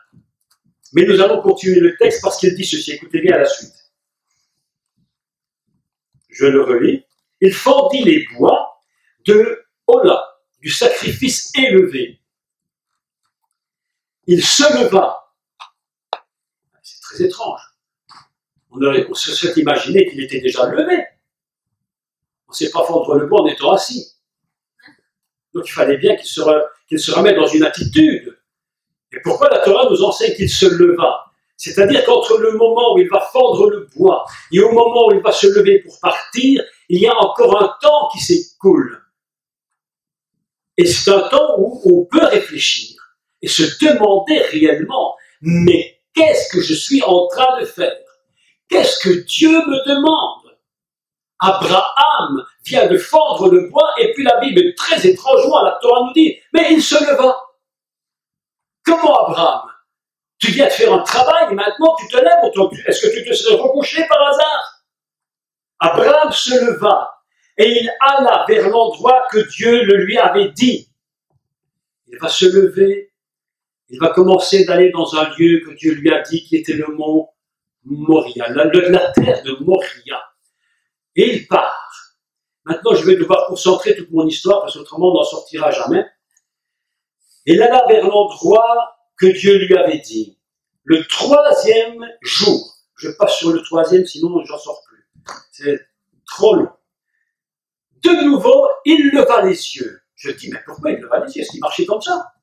Mais nous allons continuer le texte parce qu'il dit ceci. Écoutez bien à la suite. Je le relis. Il fendit les bois de Ola, du sacrifice élevé. Il se leva. C'est très étrange. On se serait imaginé qu'il était déjà levé. On ne sait pas fendre le bois en étant assis. Donc il fallait bien qu'il se remette dans une attitude. Et pourquoi la Torah nous enseigne qu'il se leva? C'est-à-dire qu'entre le moment où il va fendre le bois et au moment où il va se lever pour partir, il y a encore un temps qui s'écoule. Et c'est un temps où on peut réfléchir et se demander réellement, mais qu'est-ce que je suis en train de faire? Qu'est-ce que Dieu me demande? Abraham vient de fendre le bois et puis la Bible, très étrangement, la Torah nous dit, mais il se leva. Comment Abraham? Tu viens de faire un travail et maintenant tu te lèves. Est-ce que tu te serais recouché par hasard? Abraham se leva et il alla vers l'endroit que Dieu le lui avait dit. Il va se lever, il va commencer d'aller dans un lieu que Dieu lui a dit qui était le mont Moria, la terre de Moria. Et il part. Maintenant je vais devoir concentrer toute mon histoire parce qu'autrement on n'en sortira jamais. Il alla vers l'endroit que Dieu lui avait dit. Le troisième jour, je passe sur le troisième, sinon j'en sors plus. C'est trop long. De nouveau, il leva les yeux. Je dis, mais pourquoi il leva les yeux? Est-ce qu'il marchait comme ça?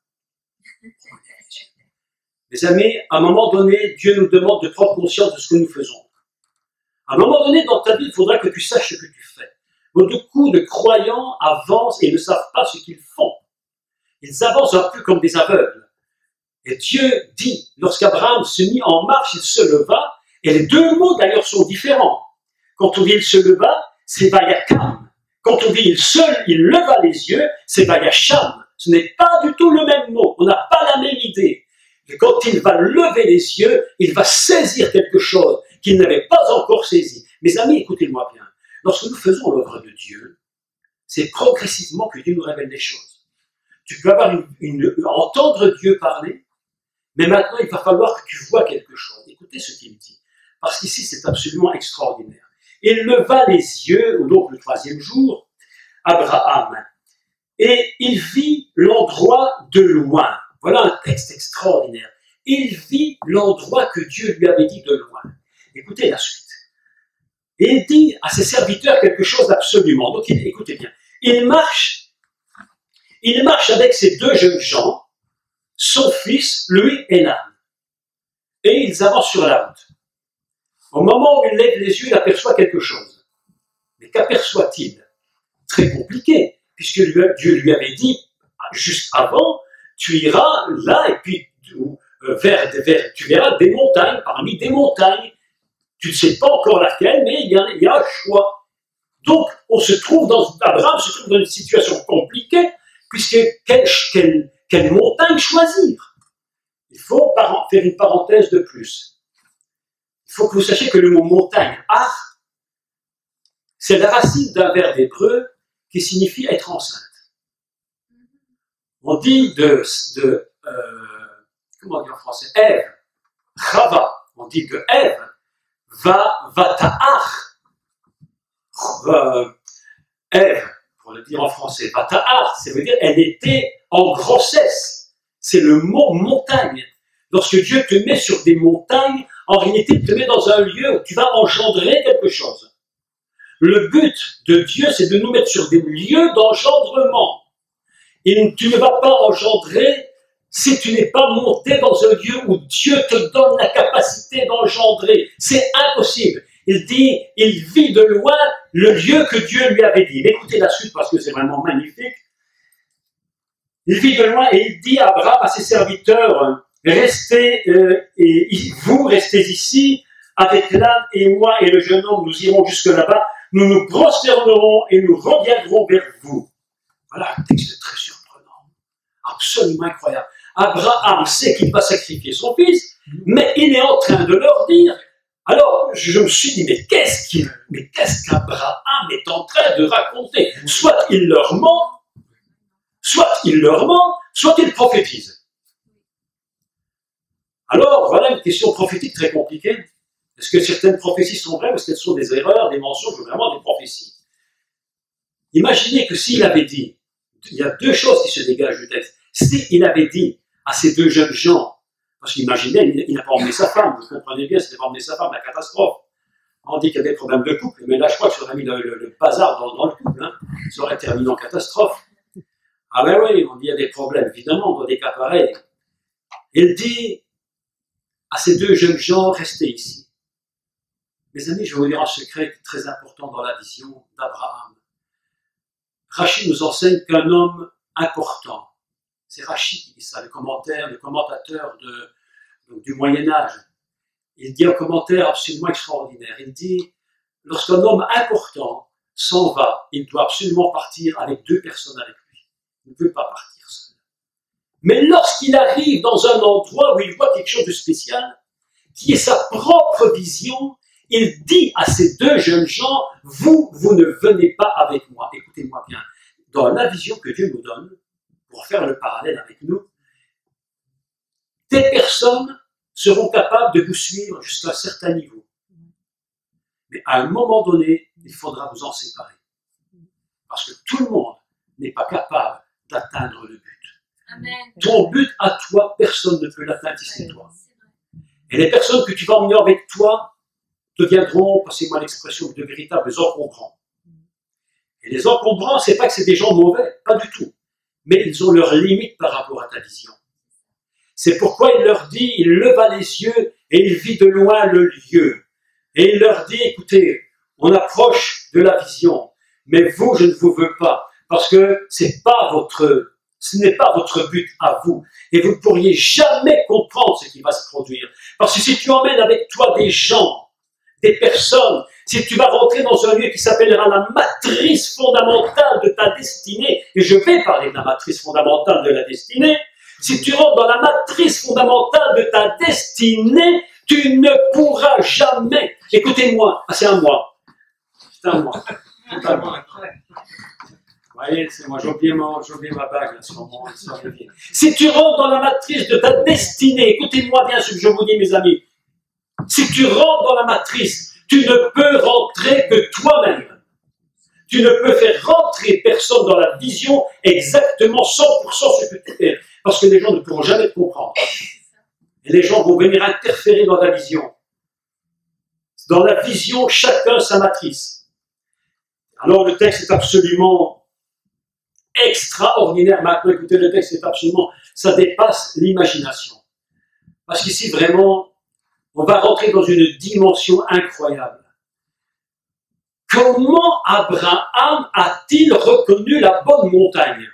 Mes amis, à un moment donné, Dieu nous demande de prendre conscience de ce que nous faisons. À un moment donné dans ta vie, il faudra que tu saches ce que tu fais. Beaucoup de croyants avancent et ne savent pas ce qu'ils font. Ils avancent un peu comme des aveugles. Et Dieu dit, lorsqu'Abraham se mit en marche, il se leva, et les deux mots d'ailleurs sont différents. Quand on dit il se leva, c'est Vayakam. Quand on dit il leva les yeux, c'est Vayasham. Ce n'est pas du tout le même mot, on n'a pas la même idée. Et quand il va lever les yeux, il va saisir quelque chose qu'il n'avait pas encore saisi. Mes amis, écoutez-moi bien. Lorsque nous faisons l'œuvre de Dieu, c'est progressivement que Dieu nous révèle des choses. Tu peux entendre Dieu parler, mais maintenant il va falloir que tu vois quelque chose. Écoutez ce qu'il dit, parce qu'ici c'est absolument extraordinaire. Il leva les yeux, donc le troisième jour, Abraham, et il vit l'endroit de loin. Voilà un texte extraordinaire. Il vit l'endroit que Dieu lui avait dit de loin. Écoutez la suite. Et il dit à ses serviteurs quelque chose d'absolument. Donc écoutez bien. Il marche avec ces deux jeunes gens, son fils, lui et l'âne. Et ils avancent sur la route. Au moment où il lève les yeux, il aperçoit quelque chose. Mais qu'aperçoit-il? Très compliqué, puisque Dieu lui avait dit, juste avant, tu iras là, et puis tu verras des montagnes, parmi des montagnes. Tu ne sais pas encore laquelle, mais il y a un choix. Donc, Abraham se trouve dans une situation compliquée, puisque quelle montagne choisir? Il faut faire une parenthèse de plus. Il faut que vous sachiez que le mot montagne, ar, c'est la racine d'un verbe hébreu qui signifie être enceinte. On dit comment on dit en français, Ève, Chava, on dit que Ève va ta'ar. Ève, pour le dire en français, va ta'ar, ça veut dire elle était en grossesse. C'est le mot montagne. Lorsque Dieu te met sur des montagnes, en réalité, il te met dans un lieu où tu vas engendrer quelque chose. Le but de Dieu, c'est de nous mettre sur des lieux d'engendrement. Et tu ne vas pas engendrer si tu n'es pas monté dans un lieu où Dieu te donne la capacité d'engendrer. C'est impossible. Il dit, il vit de loin le lieu que Dieu lui avait dit. Écoutez la suite parce que c'est vraiment magnifique. Il vit de loin et il dit à Abraham, à ses serviteurs, restez ici avec l'âne et moi et le jeune homme, nous irons jusque là-bas, nous nous prosternerons et nous reviendrons vers vous. Voilà un texte très surprenant, absolument incroyable. Abraham sait qu'il va sacrifier son fils, mais il est en train de leur dire. Alors, je me suis dit, mais qu'est-ce qu'Abraham est en train de raconter? Soit il leur ment, soit il prophétise. Alors, voilà une question prophétique très compliquée. Est-ce que certaines prophéties sont vraies ou est-ce qu'elles sont des erreurs, des mensonges ou vraiment des prophéties? Imaginez que s'il avait dit, il y a deux choses qui se dégagent du texte. S'il avait dit à ces deux jeunes gens, parce qu'imaginez, il n'a pas emmené sa femme, vous comprenez bien, s'il n'a pas emmené sa femme, la catastrophe. On dit qu'il y a des problèmes de couple, mais là je crois que ça aurait mis le bazar dans le couple, hein. Ça aurait terminé en catastrophe. Ah ben oui, on dit qu'il y a des problèmes, évidemment, dans des cas pareils. Il dit à ces deux jeunes gens, restez ici. Mes amis, je vais vous dire un secret très important dans la vision d'Abraham. Rachid nous enseigne qu'un homme important, c'est Rachid qui dit ça, le commentateur du Moyen-Âge. Il dit un commentaire absolument extraordinaire. Il dit, lorsqu'un homme important s'en va, il doit absolument partir avec deux personnes avec lui. Il ne peut pas partir seul. Mais lorsqu'il arrive dans un endroit où il voit quelque chose de spécial, qui est sa propre vision, il dit à ces deux jeunes gens, vous ne venez pas avec moi. Écoutez-moi bien. Dans la vision que Dieu nous donne, pour faire le parallèle avec nous, des personnes seront capables de vous suivre jusqu'à un certain niveau. Mais à un moment donné, il faudra vous en séparer. Parce que tout le monde n'est pas capable d'atteindre le but. Amen. Ton but à toi, personne ne peut l'atteindre si c'est toi. Et les personnes que tu vas emmener avec toi deviendront, passez-moi l'expression, de véritables encombrants. Et les encombrants, c'est pas que c'est des gens mauvais, pas du tout. Mais ils ont leurs limites par rapport à ta vision. C'est pourquoi il leur dit, il leva les yeux et il vit de loin le lieu. Et il leur dit, écoutez, on approche de la vision, mais vous, je ne vous veux pas, parce que ce n'est pas votre but à vous. Et vous ne pourriez jamais comprendre ce qui va se produire. Parce que si tu emmènes avec toi des gens, des personnes, si tu vas rentrer dans un lieu qui s'appellera la matrice fondamentale de ta destinée, et je vais parler de la matrice fondamentale de la destinée, si tu rentres dans la matrice fondamentale de ta destinée, tu ne pourras jamais, écoutez-moi, c'est à moi, c'est à moi, c'est à moi. Vous voyez, c'est moi, j'ai oublié ma bague à ce moment. Si tu rentres dans la matrice de ta destinée, écoutez-moi bien ce que je vous dis, mes amis. Si tu rentres dans la matrice, tu ne peux rentrer que toi-même. Tu ne peux faire rentrer personne dans la vision exactement 100% ce que tu fais. Parce que les gens ne pourront jamais te comprendre. Et les gens vont venir interférer dans la vision. Dans la vision, chacun sa matrice. Alors le texte est absolument extraordinaire. Maintenant, écoutez, le texte est absolument, ça dépasse l'imagination. Parce qu'ici, vraiment, on va rentrer dans une dimension incroyable. Comment Abraham a-t-il reconnu la bonne montagne?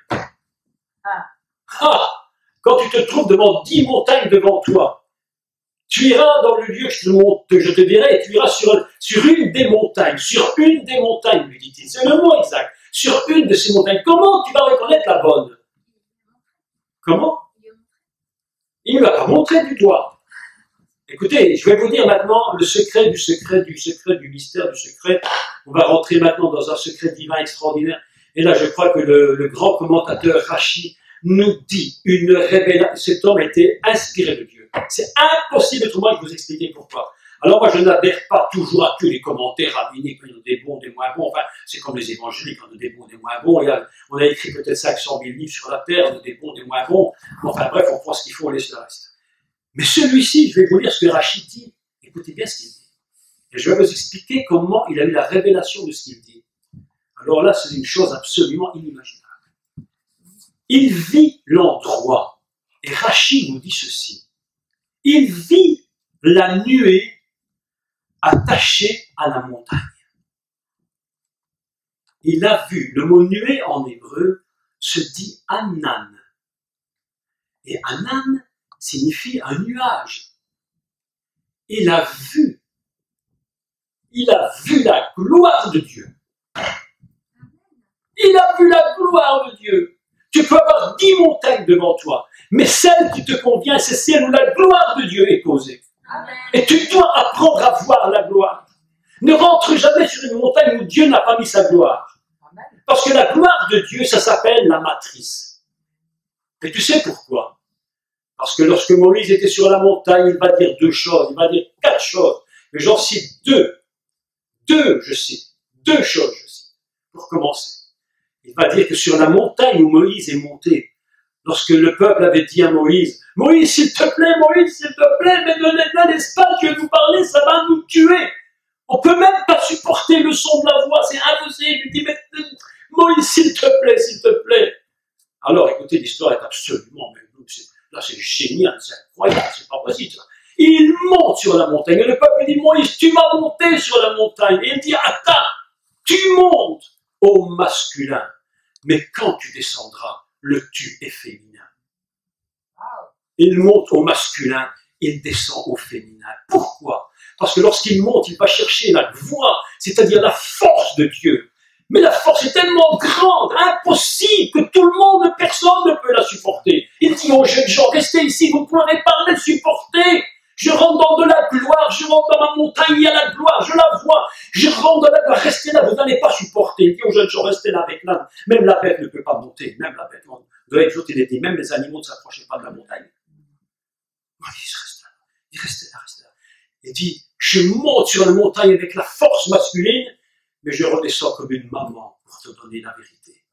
Quand tu te trouves devant 10 montagnes devant toi, tu iras dans le lieu que je te dirai, et tu iras sur une des montagnes, lui dit-il. C'est le mot exact. Sur une de ces montagnes. Comment tu vas reconnaître la bonne? Comment? Il ne l'a pas montré du doigt. Écoutez, je vais vous dire maintenant le secret du mystère du secret. On va rentrer maintenant dans un secret divin extraordinaire. Et là, je crois que le grand commentateur Rachi nous dit une révélation. Cet homme était inspiré de Dieu. C'est impossible autrement de vous expliquer pourquoi. Alors moi, je n'adhère pas toujours à tous les commentaires rabbiniques, il y en a des bons, des moins bons. Enfin, c'est comme les évangéliques, on a des bons, des moins bons. On a écrit peut-être 500 000 livres sur la terre, on a des bons, des moins bons. Enfin bref, on prend ce qu'il faut, on laisse le reste. Mais celui-ci, je vais vous lire ce que Rachi dit. Écoutez bien ce qu'il dit. Et je vais vous expliquer comment il a eu la révélation de ce qu'il dit. Alors là, c'est une chose absolument inimaginable. Il vit l'endroit. Et Rachi nous dit ceci. Il vit la nuée attachée à la montagne. Il a vu, le mot nuée en hébreu se dit Anan. Et Anan signifie un nuage. Il a vu la gloire de Dieu. Il a vu la gloire de Dieu. Tu peux avoir 10 montagnes devant toi, mais celle qui te convient, c'est celle où la gloire de Dieu est posée. Amen. Et tu dois apprendre à voir la gloire. Ne rentre jamais sur une montagne où Dieu n'a pas mis sa gloire. Amen. Parce que la gloire de Dieu, ça s'appelle la matrice. Et tu sais pourquoi? Parce que lorsque Moïse était sur la montagne, il va dire 2 choses, il va dire 4 choses. Mais j'en cite 2. 2 choses, je cite, pour commencer. Il va dire que sur la montagne où Moïse est monté, lorsque le peuple avait dit à Moïse, « Moïse, s'il te plaît, mais ne laisse pas Dieu nous parler, ça va nous tuer. On ne peut même pas supporter le son de la voix, c'est impossible. » Il dit, « Mais Moïse, s'il te plaît. » Alors, écoutez, l'histoire est absolument, là c'est génial, c'est incroyable, c'est pas possible. Il monte sur la montagne, et le peuple dit, « Moïse, tu vas monter sur la montagne. » Et il dit, « Attends, tu montes au masculin. Mais quand tu descendras, le tu est féminin. » Il monte au masculin, il descend au féminin. Pourquoi? Parce que lorsqu'il monte, il va chercher la voix, c'est-à-dire la force de Dieu. Mais la force est tellement grande, impossible, que tout le monde, personne ne peut la supporter. Il dit aux jeunes gens, restez ici, vous ne pourrez pas la supporter. Je rentre dans de la gloire, je rentre dans ma montagne, il y a la gloire, je la vois. Je rentre dans la gloire, restez là, vous n'allez pas supporter. Il dit aux jeunes gens, restez là avec l'âne. Même la bête ne peut pas monter, même la bête. Vous avez toujours dit, même les animaux ne s'approchaient pas de la montagne. Il restait là. Il dit, je monte sur la montagne avec la force masculine, mais je redescends comme une maman pour te donner la vérité.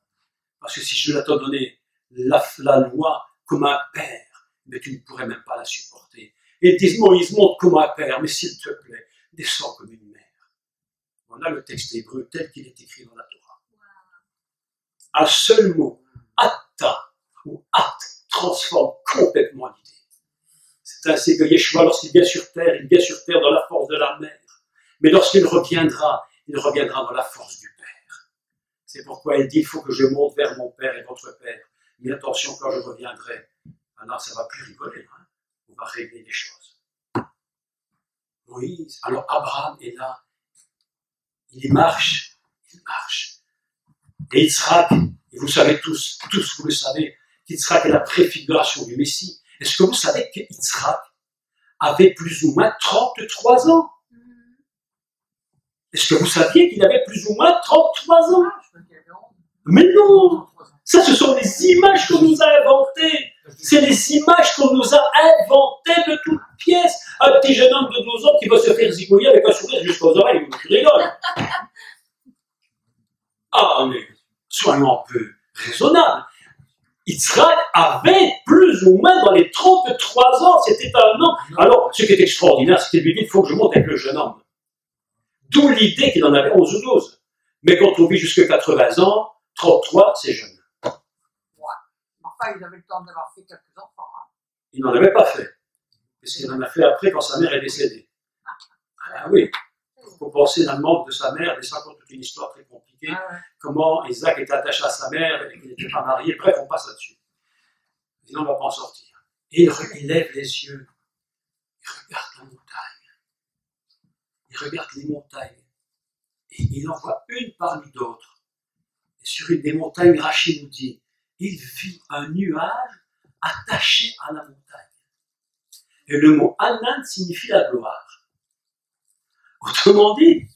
Parce que si je dois te donner la loi comme un père, mais tu ne pourrais même pas la supporter. Et ils disent, Moïse monte comme un père, mais s'il te plaît, descends comme une mère. Voilà le texte hébreu tel qu'il est écrit dans la Torah. Un seul mot, atta ou at, transforme complètement l'idée. C'est ainsi que Yeshua, lorsqu'il vient sur terre dans la force de la mer. Mais lorsqu'il reviendra dans la force du Père. C'est pourquoi il dit, il faut que je monte vers mon Père et votre Père. Mais attention, quand je reviendrai, alors ça ne va plus rigoler, hein. On va régler les choses. Moïse, alors Abraham est là, il marche. Et Yitzhak, et vous savez tous vous le savez, qu'Yitzhak est la préfiguration du Messie. Est-ce que vous savez que Yitzhak avait plus ou moins 33 ans? Est-ce que vous saviez qu'il avait plus ou moins 33 ans? Mais non! Ça, ce sont les images qu'on nous a inventées. C'est les images qu'on nous a inventées de toutes pièces. Un petit jeune homme de 12 ans qui va se faire zigouiller avec un sourire jusqu'aux oreilles. Tu rigoles. Ah, mais soyons un peu raisonnables. Yitzhak avait plus ou moins dans les 33 ans. C'était un homme. Alors, ce qui est extraordinaire, c'est qu'il lui dit, il faut que je monte avec le jeune homme. D'où l'idée qu'il en avait 11 ou 12. Mais quand on vit jusqu'à 80 ans, 33, c'est jeune. Enfin, il avait le temps d'avoir fait quelques enfants. Hein. Il n'en avait pas fait. Parce qu'il en a fait après quand sa mère est décédée. Ah oui. Il faut penser dans le manque de sa mère, mais ça raconte toute une histoire très compliquée. Ah ouais. Comment Isaac était attaché à sa mère et qu'il n'était pas marié. Bref, on passe là-dessus. Sinon, on ne va pas en sortir. Et il lève les yeux. Il regarde la montagne. Il regarde les montagnes. Et il en voit une parmi d'autres. Et sur une des montagnes, Rachid nous dit, il vit un nuage attaché à la montagne. Et le mot Anan signifie la gloire. Autrement dit,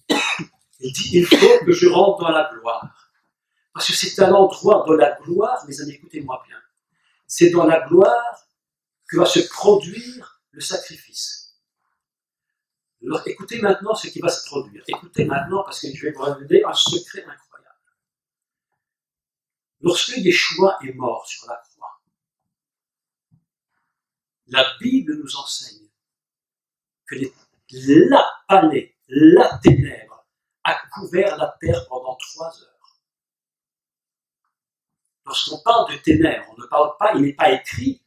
il dit, il faut que je rentre dans la gloire. Parce que c'est à l'endroit de la gloire, mes amis, écoutez-moi bien, c'est dans la gloire que va se produire le sacrifice. Alors, écoutez maintenant ce qui va se produire. Écoutez maintenant, parce que je vais vous révéler un secret incroyable. Lorsque Yeshua est mort sur la croix, la Bible nous enseigne que la palais, la ténèbre, a couvert la terre pendant 3 heures. Lorsqu'on parle de ténèbres, on ne parle pas, il n'est pas écrit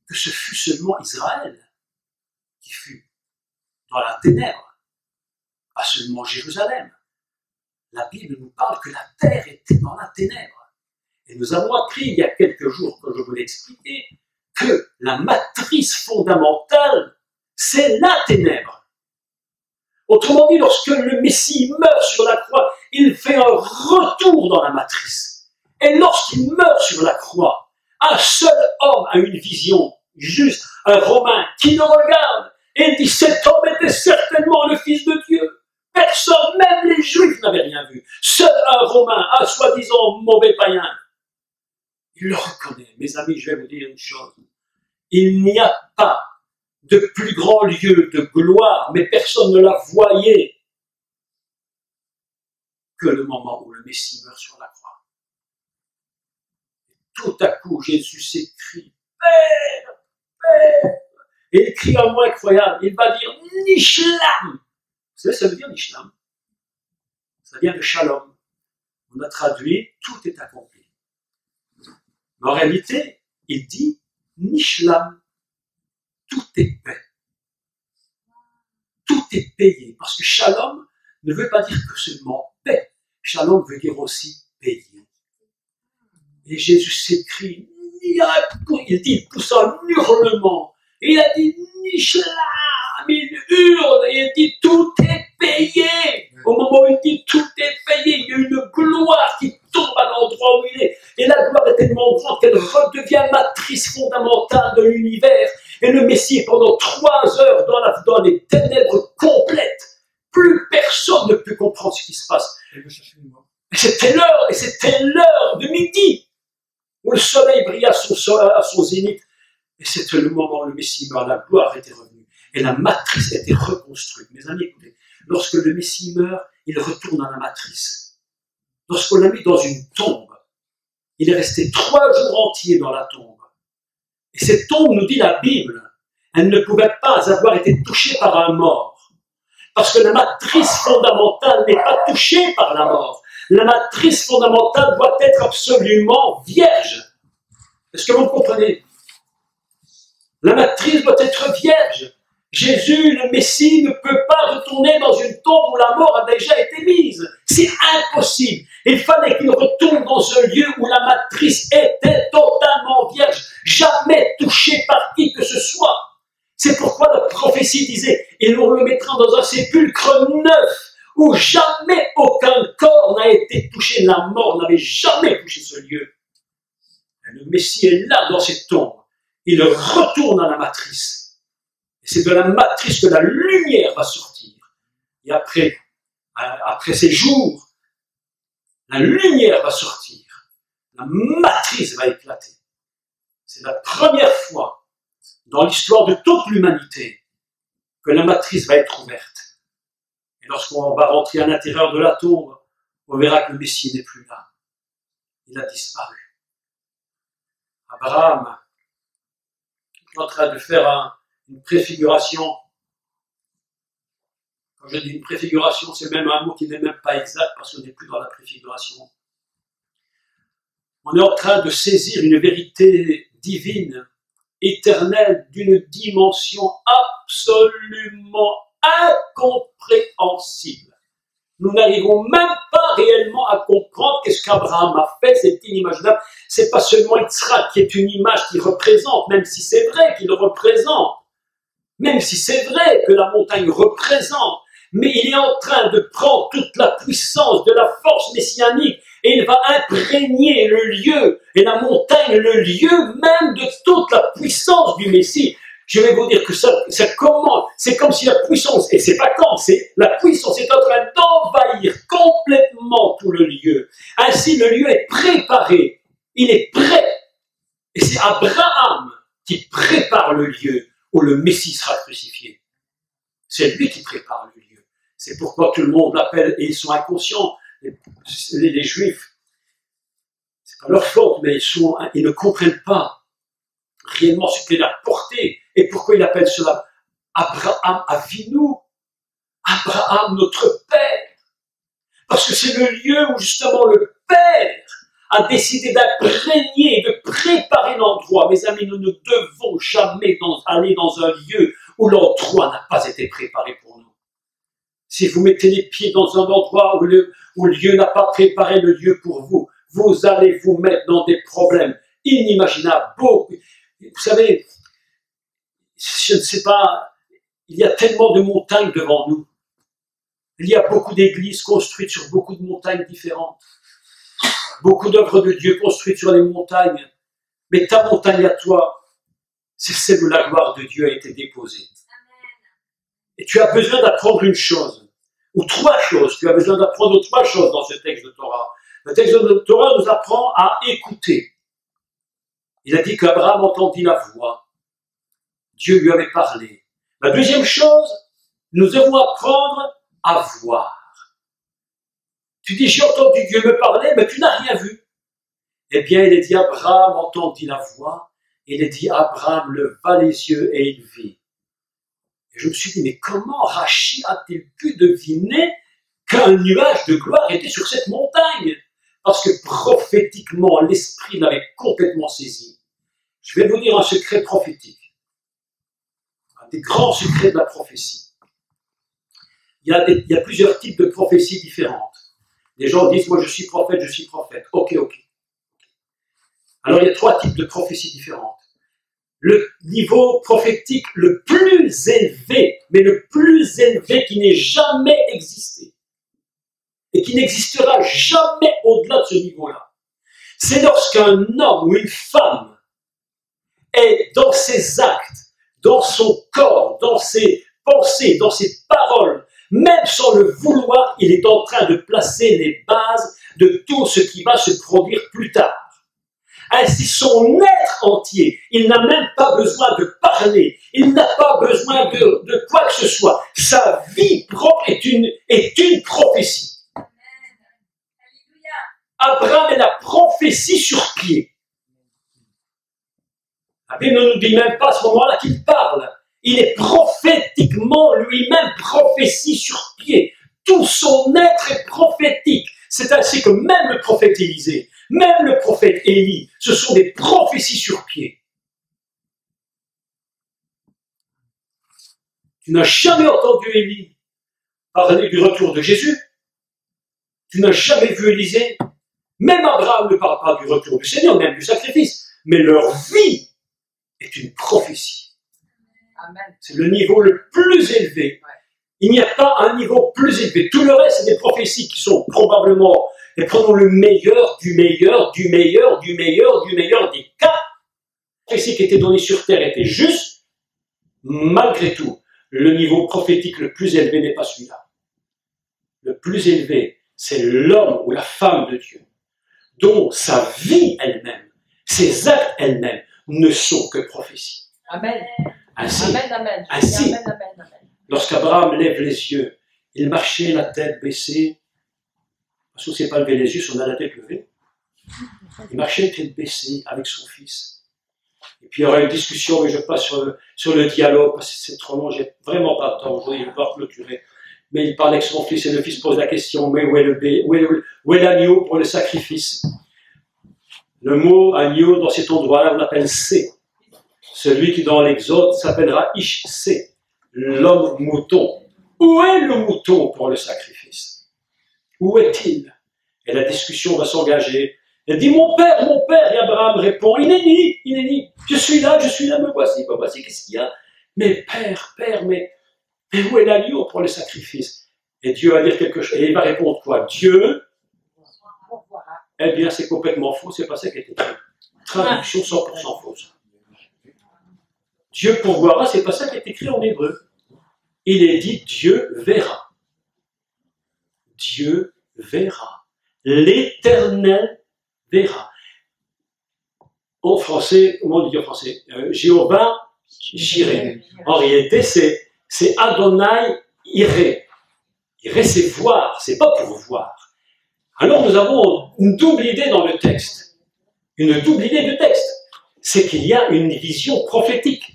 que ce fut seulement Israël qui fut dans la ténèbre, pas seulement Jérusalem. La Bible nous parle que la terre était dans la ténèbre. Et nous avons appris il y a quelques jours, comme je vous l'ai expliqué, que la matrice fondamentale, c'est la ténèbre. Autrement dit, lorsque le Messie meurt sur la croix, il fait un retour dans la matrice. Et lorsqu'il meurt sur la croix, un seul homme a une vision, juste un Romain, qui le regarde et dit, cet homme était certainement le Fils de Dieu. Personne, même les Juifs, n'avaient rien vu. Seul un Romain, un soi-disant mauvais païen, il le reconnaît. Mes amis, je vais vous dire une chose. Il n'y a pas de plus grand lieu de gloire, mais personne ne la voyait, que le moment où le Messie meurt sur la croix. Tout à coup, Jésus s'écrie, Père, Père. Et il crie un mot incroyable. Il va dire, Nishlam. Vous savez, ça veut dire Nishlam. Ça vient de Shalom. On a traduit, tout est accompli. Mais en réalité, il dit Nishlam, tout est paix. Tout est payé. Parce que Shalom ne veut pas dire que seulement paix. Shalom veut dire aussi payer. Et Jésus s'écrie, il dit, il pousse un hurlement. Et il a dit Nishlam, il hurle et il dit tout est payé. Au moment où il dit tout est payé, il y a une gloire qui tombe à l'endroit où il est. Et la gloire est tellement grande qu'elle redevient matrice fondamentale de l'univers. Et le Messie est pendant 3 heures dans les ténèbres complètes. Plus personne ne peut comprendre ce qui se passe. Et c'était l'heure de midi où le soleil brillait à son zénith. Et c'était le moment où le Messie meurt, la gloire était revenue. Et la matrice était reconstruite. Mes amis, écoutez, lorsque le Messie meurt, il retourne à la matrice. Lorsqu'on l'a mis dans une tombe, il est resté 3 jours entiers dans la tombe. Et cette tombe, nous dit la Bible, elle ne pouvait pas avoir été touchée par un mort. Parce que la matrice fondamentale n'est pas touchée par la mort. La matrice fondamentale doit être absolument vierge. Est-ce que vous comprenez? La matrice doit être vierge. Jésus, le Messie, ne peut pas retourner dans une tombe où la mort a déjà été mise. C'est impossible. Il fallait qu'il retourne dans un lieu où la matrice était totalement vierge, jamais touchée par qui que ce soit. C'est pourquoi la prophétie disait, et nous le mettrons dans un sépulcre neuf, où jamais aucun corps n'a été touché, la mort n'avait jamais touché ce lieu. Et le Messie est là dans cette tombe. Il retourne à la matrice. Et c'est de la matrice que la lumière va sortir. Et après ces jours, la lumière va sortir. La matrice va éclater. C'est la première fois dans l'histoire de toute l'humanité que la matrice va être ouverte. Et lorsqu'on va rentrer à l'intérieur de la tombe, on verra que le Messie n'est plus là. Il a disparu. Abraham est en train de faire une préfiguration. Quand je dis une préfiguration, c'est même un mot qui n'est même pas exact parce qu'on n'est plus dans la préfiguration. On est en train de saisir une vérité divine, éternelle, d'une dimension absolument incompréhensible. Nous n'arrivons même pas réellement à comprendre qu'est-ce qu'Abraham a fait, c'est inimaginable. C'est pas seulement Yitzhak qui est une image qui représente, même si c'est vrai qu'il représente, même si c'est vrai que la montagne représente, mais il est en train de prendre toute la puissance de la force messianique et il va imprégner le lieu et la montagne, le lieu même de toute la puissance du Messie. Je vais vous dire que c'est comme si la puissance, et c'est pas quand, c'est la puissance est en train d'envahir complètement tout le lieu. Ainsi, le lieu est préparé, il est prêt. Et c'est Abraham qui prépare le lieu où le Messie sera crucifié. C'est lui qui prépare le lieu. C'est pourquoi tout le monde l'appelle, et ils sont inconscients, les Juifs. C'est pas leur faute, mais ils ne comprennent pas réellement ce qu'il a porté. Et pourquoi il appelle cela Abraham Avinu, Abraham notre Père. Parce que c'est le lieu où justement le Père a décidé d'imprégner, de préparer l'endroit. Mes amis, nous ne devons jamais aller dans un lieu où l'endroit n'a pas été préparé pour nous. Si vous mettez les pieds dans un endroit où le lieu n'a pas préparé le lieu pour vous, vous allez vous mettre dans des problèmes inimaginables. Vous savez, je ne sais pas, il y a tellement de montagnes devant nous. Il y a beaucoup d'églises construites sur beaucoup de montagnes différentes. Beaucoup d'œuvres de Dieu construites sur les montagnes. Mais ta montagne à toi, c'est celle où la gloire de Dieu a été déposée. Et tu as besoin d'apprendre une chose, ou trois choses. Tu as besoin d'apprendre trois choses dans ce texte de Torah. Le texte de Torah nous apprend à écouter. Il a dit qu'Abraham entendit la voix. Dieu lui avait parlé. La deuxième chose, nous devons apprendre à voir. Tu dis, j'ai entendu Dieu me parler, mais tu n'as rien vu. Eh bien, il est dit, Abraham entendit la voix. Il est dit, Abraham leva les yeux et il vit. Et je me suis dit, mais comment Rachi a-t-il pu deviner qu'un nuage de gloire était sur cette montagne? Parce que prophétiquement, l'Esprit l'avait complètement saisi. Je vais vous dire un secret prophétique. Un des grands secrets de la prophétie. Il y a plusieurs types de prophéties différentes. Les gens disent, moi je suis prophète, je suis prophète. Ok. Alors il y a trois types de prophéties différentes. Le niveau prophétique le plus élevé, mais le plus élevé qui n'ait jamais existé, et qui n'existera jamais au-delà de ce niveau-là, c'est lorsqu'un homme ou une femme est dans ses actes, dans son corps, dans ses pensées, dans ses paroles, même sans le vouloir, il est en train de placer les bases de tout ce qui va se produire plus tard. Ainsi, son être entier, il n'a même pas besoin de parler, il n'a pas besoin de quoi que ce soit. Sa vie propre est une prophétie. Abraham est la prophétie sur pied. La Bible ne nous dit même pas à ce moment-là qu'il parle. Il est prophétiquement lui-même prophétie sur pied. Tout son être est prophétique. C'est ainsi que même le prophète Élisée, même le prophète Élie, ce sont des prophéties sur pied. Tu n'as jamais entendu Élie parler du retour de Jésus. Tu n'as jamais vu Élisée. Même Abraham ne parle pas du retour du Seigneur, même du sacrifice. Mais leur vie est une prophétie. Amen. C'est le niveau le plus élevé. Il n'y a pas un niveau plus élevé. Tout le reste, c'est des prophéties qui sont probablement, et prenons le meilleur, du meilleur, du meilleur, du meilleur, du meilleur des cas. Les prophéties qui étaient données sur terre étaient justes. Malgré tout, le niveau prophétique le plus élevé n'est pas celui-là. Le plus élevé, c'est l'homme ou la femme de Dieu, dont sa vie elle-même, ses actes elles-mêmes, ne sont que prophéties. Amen. Ainsi, Amen, amen. ainsi, Amen, amen, amen. lorsqu'Abraham lève les yeux, il marchait la tête baissée, parce qu'on ne sait pas lever les yeux si on a la tête levée. Il marchait tête baissée avec son fils. Et puis il y aura une discussion, mais je passe sur le dialogue, parce que c'est trop long, j'ai vraiment pas de temps, je vais devoir clôturer. Mais il parle avec son fils, et le fils pose la question, mais où est l'agneau pour le sacrifice? Le mot agneau, dans cet endroit-là, on l'appelle C. Celui qui, dans l'Exode, s'appellera Ish-C, l'homme mouton. Où est le mouton pour le sacrifice? Où est-il? Et la discussion va s'engager. Elle dit, mon père, et Abraham répond, il est ni, je suis là, me voici, qu'est-ce qu'il y a? Mais père, mais où est l'agneau pour le sacrifice? Et Dieu va dire quelque chose, et il va répondre quoi? Dieu, eh bien c'est complètement faux, c'est pas ça qui est écrit. Traduction 100% fausse. Dieu pourvoira, c'est pas ça qui est écrit en hébreu. Il est dit Dieu verra. Dieu verra. L'Éternel verra. En français, comment on dit en français? Jéhovah j'irai. En réalité, c'est Adonai iré. Iré, c'est voir, c'est pas pour voir. Alors nous avons une double idée dans le texte. Une double idée du texte. C'est qu'il y a une vision prophétique.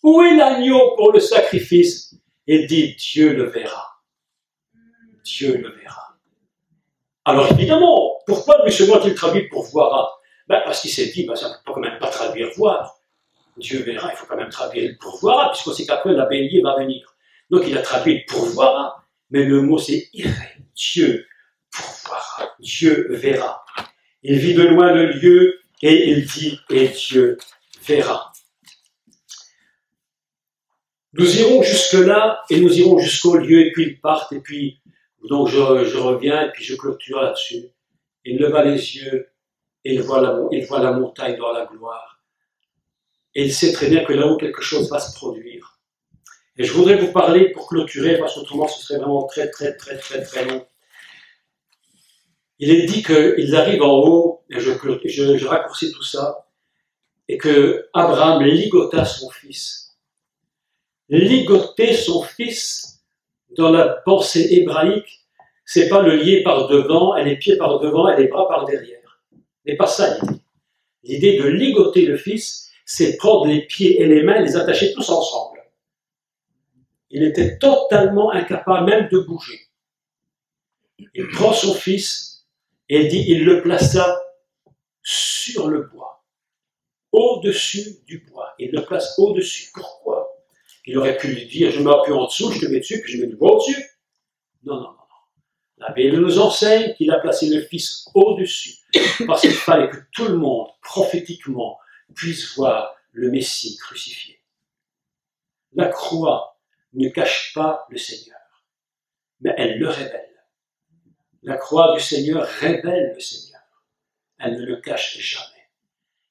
Où est l'agneau pour le sacrifice? Il dit Dieu le verra. Dieu le verra. Alors évidemment, pourquoi M. Moine il traduit pour voir? Parce qu'il s'est dit, ça ne peut quand même pas traduire voir. Dieu verra, il faut quand même traduire pour voir, puisqu'on sait qu'après la bélier va venir. Donc il a traduit pour voir, mais le mot c'est iré. Dieu pourvoira, Dieu verra. Il vit de loin le lieu et il dit et Dieu verra. Nous irons jusque-là et nous irons jusqu'au lieu et puis ils partent et puis donc je reviens et puis je clôture là-dessus. Il leva les yeux et il voit la montagne dans la gloire. Et il sait très bien que là-haut quelque chose va se produire. Et je voudrais vous parler pour clôturer parce qu'autrement ce serait vraiment très long. Il est dit qu'ils arrivent en haut, et je raccourcis tout ça, et que Abraham ligota son fils. Ligoter son fils, dans la pensée hébraïque, c'est pas le lier par devant, et les pieds par devant, et les bras par derrière. Ce n'est pas ça l'idée. L'idée de ligoter le fils, c'est prendre les pieds et les mains et les attacher tous ensemble. Il était totalement incapable même de bouger. Il prend son fils, et il dit, il le plaça sur le bois, au-dessus du bois. Il le place au-dessus. Pourquoi? Il aurait pu lui dire, je me mets un peu en dessous, je te mets dessus, puis je mets du bois au-dessus. Non. La Bible nous enseigne qu'il a placé le Fils au-dessus, parce qu'il fallait que tout le monde, prophétiquement, puisse voir le Messie crucifié. La croix ne cache pas le Seigneur, mais elle le révèle. La croix du Seigneur révèle le Seigneur. Elle ne le cache jamais.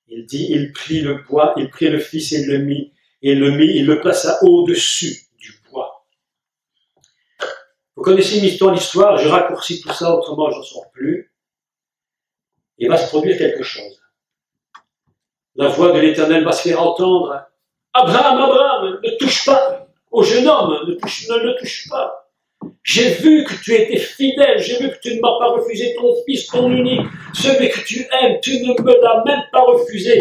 Il dit, il prit le bois, il prit le Fils et il le plaça au-dessus du bois. Vous connaissez l'histoire, je raccourcis tout ça, autrement je n'en sors plus. Il va se produire quelque chose. La voix de l'Éternel va se faire entendre. Abraham, ne touche pas au jeune homme, ne le touche pas. J'ai vu que tu étais fidèle, j'ai vu que tu ne m'as pas refusé ton fils, ton unique, celui que tu aimes, tu ne me l'as même pas refusé.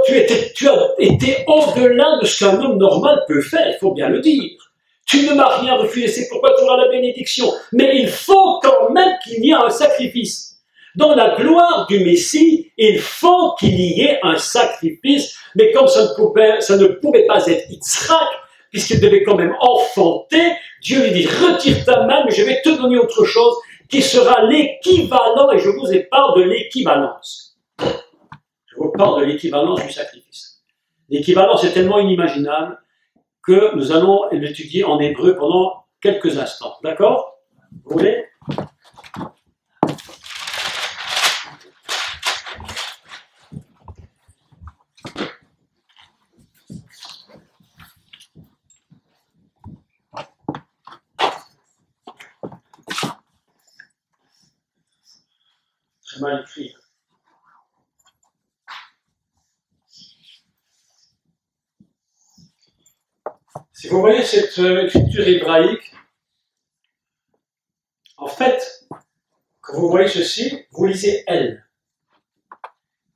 Tu as été au-delà de ce qu'un homme normal peut faire, il faut bien le dire. Tu ne m'as rien refusé, c'est pourquoi tu auras la bénédiction. Mais il faut quand même qu'il y ait un sacrifice. Dans la gloire du Messie, il faut qu'il y ait un sacrifice, mais comme ça ne pouvait pas être Yitzhak, puisqu'elle devait quand même enfanter, Dieu lui dit, retire ta main, mais je vais te donner autre chose qui sera l'équivalent, et je vous parle de l'équivalence. Je vous parle de l'équivalence du sacrifice. L'équivalence est tellement inimaginable que nous allons l'étudier en hébreu pendant quelques instants. D'accord? Vous voulez? Très mal écrit. Si vous voyez cette écriture hébraïque, en fait, quand vous voyez ceci, vous lisez Elle,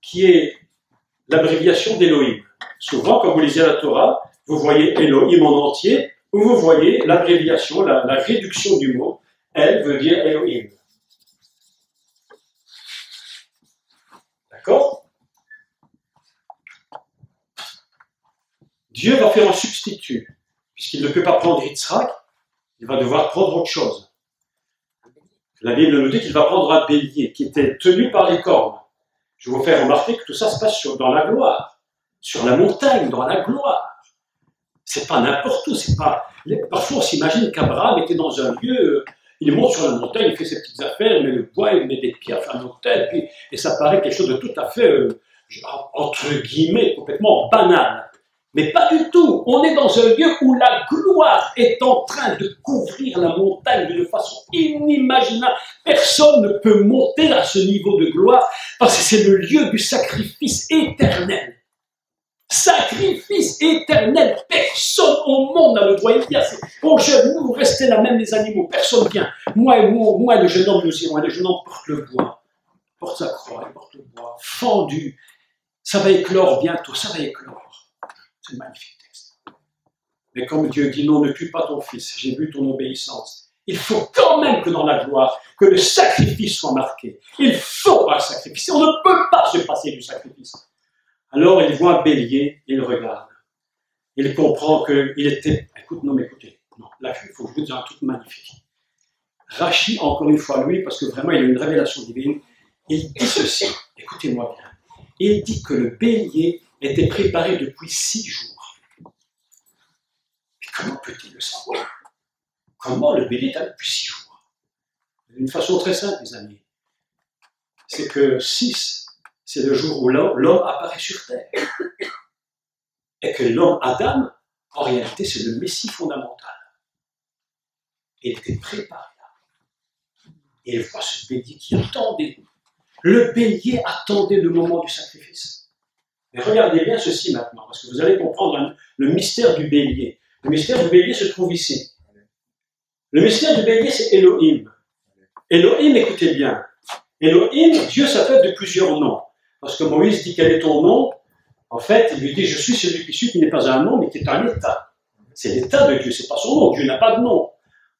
qui est l'abréviation d'Élohim. Souvent, quand vous lisez la Torah, vous voyez Elohim en entier, ou vous voyez l'abréviation, la réduction du mot. Elle veut dire Elohim. D'accord? Dieu va faire un substitut. Puisqu'il ne peut pas prendre Yitzhak, il va devoir prendre autre chose. La Bible nous dit qu'il va prendre un bélier qui était tenu par les cornes. Je vous fais remarquer que tout ça se passe dans la gloire, sur la montagne, dans la gloire. C'est pas n'importe où, c'est pas... Parfois on s'imagine qu'Abraham était dans un lieu, il monte sur la montagne, il fait ses petites affaires, il met le bois, il met des pierres, fait un hôtel, et ça paraît quelque chose de tout à fait, entre guillemets, complètement banal. Mais pas du tout. On est dans un lieu où la gloire est en train de couvrir la montagne d'une façon inimaginable. Personne ne peut monter à ce niveau de gloire parce que c'est le lieu du sacrifice éternel. Sacrifice éternel. Personne au monde n'a le droit de dire. Bon, vous restez là, même les animaux. Personne vient. Moi et le jeune homme, nous irons. Et le jeune homme porte le bois. Porte sa croix, il porte le bois. Fendu. Ça va éclore bientôt. Ça va éclore. C'est un magnifique texte. Mais comme Dieu dit, non, ne tue pas ton fils, j'ai vu ton obéissance. Il faut quand même que dans la gloire, que le sacrifice soit marqué. Il faut un sacrifice. On ne peut pas se passer du sacrifice. Alors il voit un bélier, il regarde. Il comprend qu'il était... Écoutez. Non, là, il faut que je vous dise un truc magnifique. Rachi, encore une fois, lui, parce que vraiment, il a une révélation divine, il dit ceci. Écoutez-moi bien. Il dit que le bélier était préparé depuis 6 jours. Mais comment peut-il le savoir? Comment le bélier est là depuis 6 jours? D'une façon très simple, les amis. C'est que 6, c'est le jour où l'homme apparaît sur terre. Et que l'homme, Adam, en réalité, c'est le Messie fondamental. Il était préparé là. Et il voit ce bélier qui attendait. Le bélier attendait le moment du sacrifice. Mais regardez bien ceci maintenant, parce que vous allez comprendre le mystère du bélier. Le mystère du bélier se trouve ici. Le mystère du bélier, c'est Elohim. Elohim, écoutez bien. Elohim, Dieu s'appelle de plusieurs noms. Parce que Moïse dit quel est ton nom? En fait, il lui dit, je suis celui qui suit, qui n'est pas un nom, mais qui est un état. C'est l'état de Dieu, c'est pas son nom. Dieu n'a pas de nom.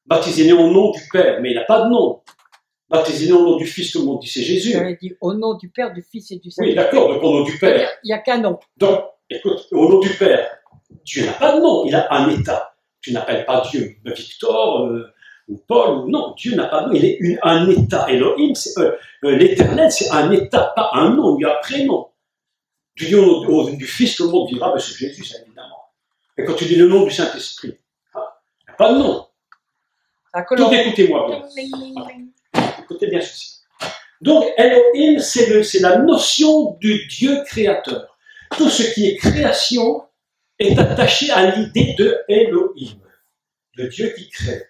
Baptisez-le au nom du Père, mais il n'a pas de nom. Baptisez-le au nom du Fils, tout le monde dit c'est Jésus. J'avais dit au nom du Père, du Fils et du Saint-Esprit. Oui, d'accord, donc au nom du Père. Il n'y a qu'un nom. Donc, écoute, au nom du Père, Dieu n'a pas de nom, il a un état. Tu n'appelles pas Dieu Victor ou Paul, ou non, Dieu n'a pas de nom, il est un état. Elohim, l'éternel, c'est un état, pas un nom, il y a un prénom. Tu dis au nom du Fils, tout le monde dira, c'est Jésus, ça évidemment. Et quand tu dis le nom du Saint-Esprit, il n'y a pas de nom. Donc écoutez-moi bien. Écoutez bien ceci. Donc Elohim, c'est la notion du Dieu créateur. Tout ce qui est création est attaché à l'idée de Elohim, le Dieu qui crée.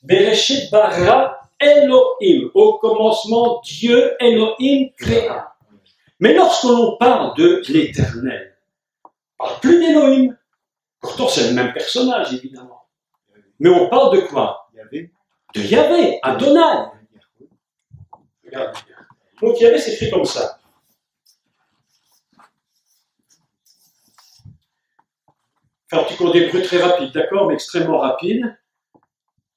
Bereshit bara Elohim, au commencement Dieu Elohim créa. Mais lorsque l'on parle de l'éternel, on ne parle plus d'Elohim. Pourtant c'est le même personnage évidemment. Mais on parle de quoi? De Yahvé, Adonai. Regardez bien. Donc Yahvé s'écrit comme ça. Faire un petit cours d'hébreu très rapide, d'accord, mais extrêmement rapide.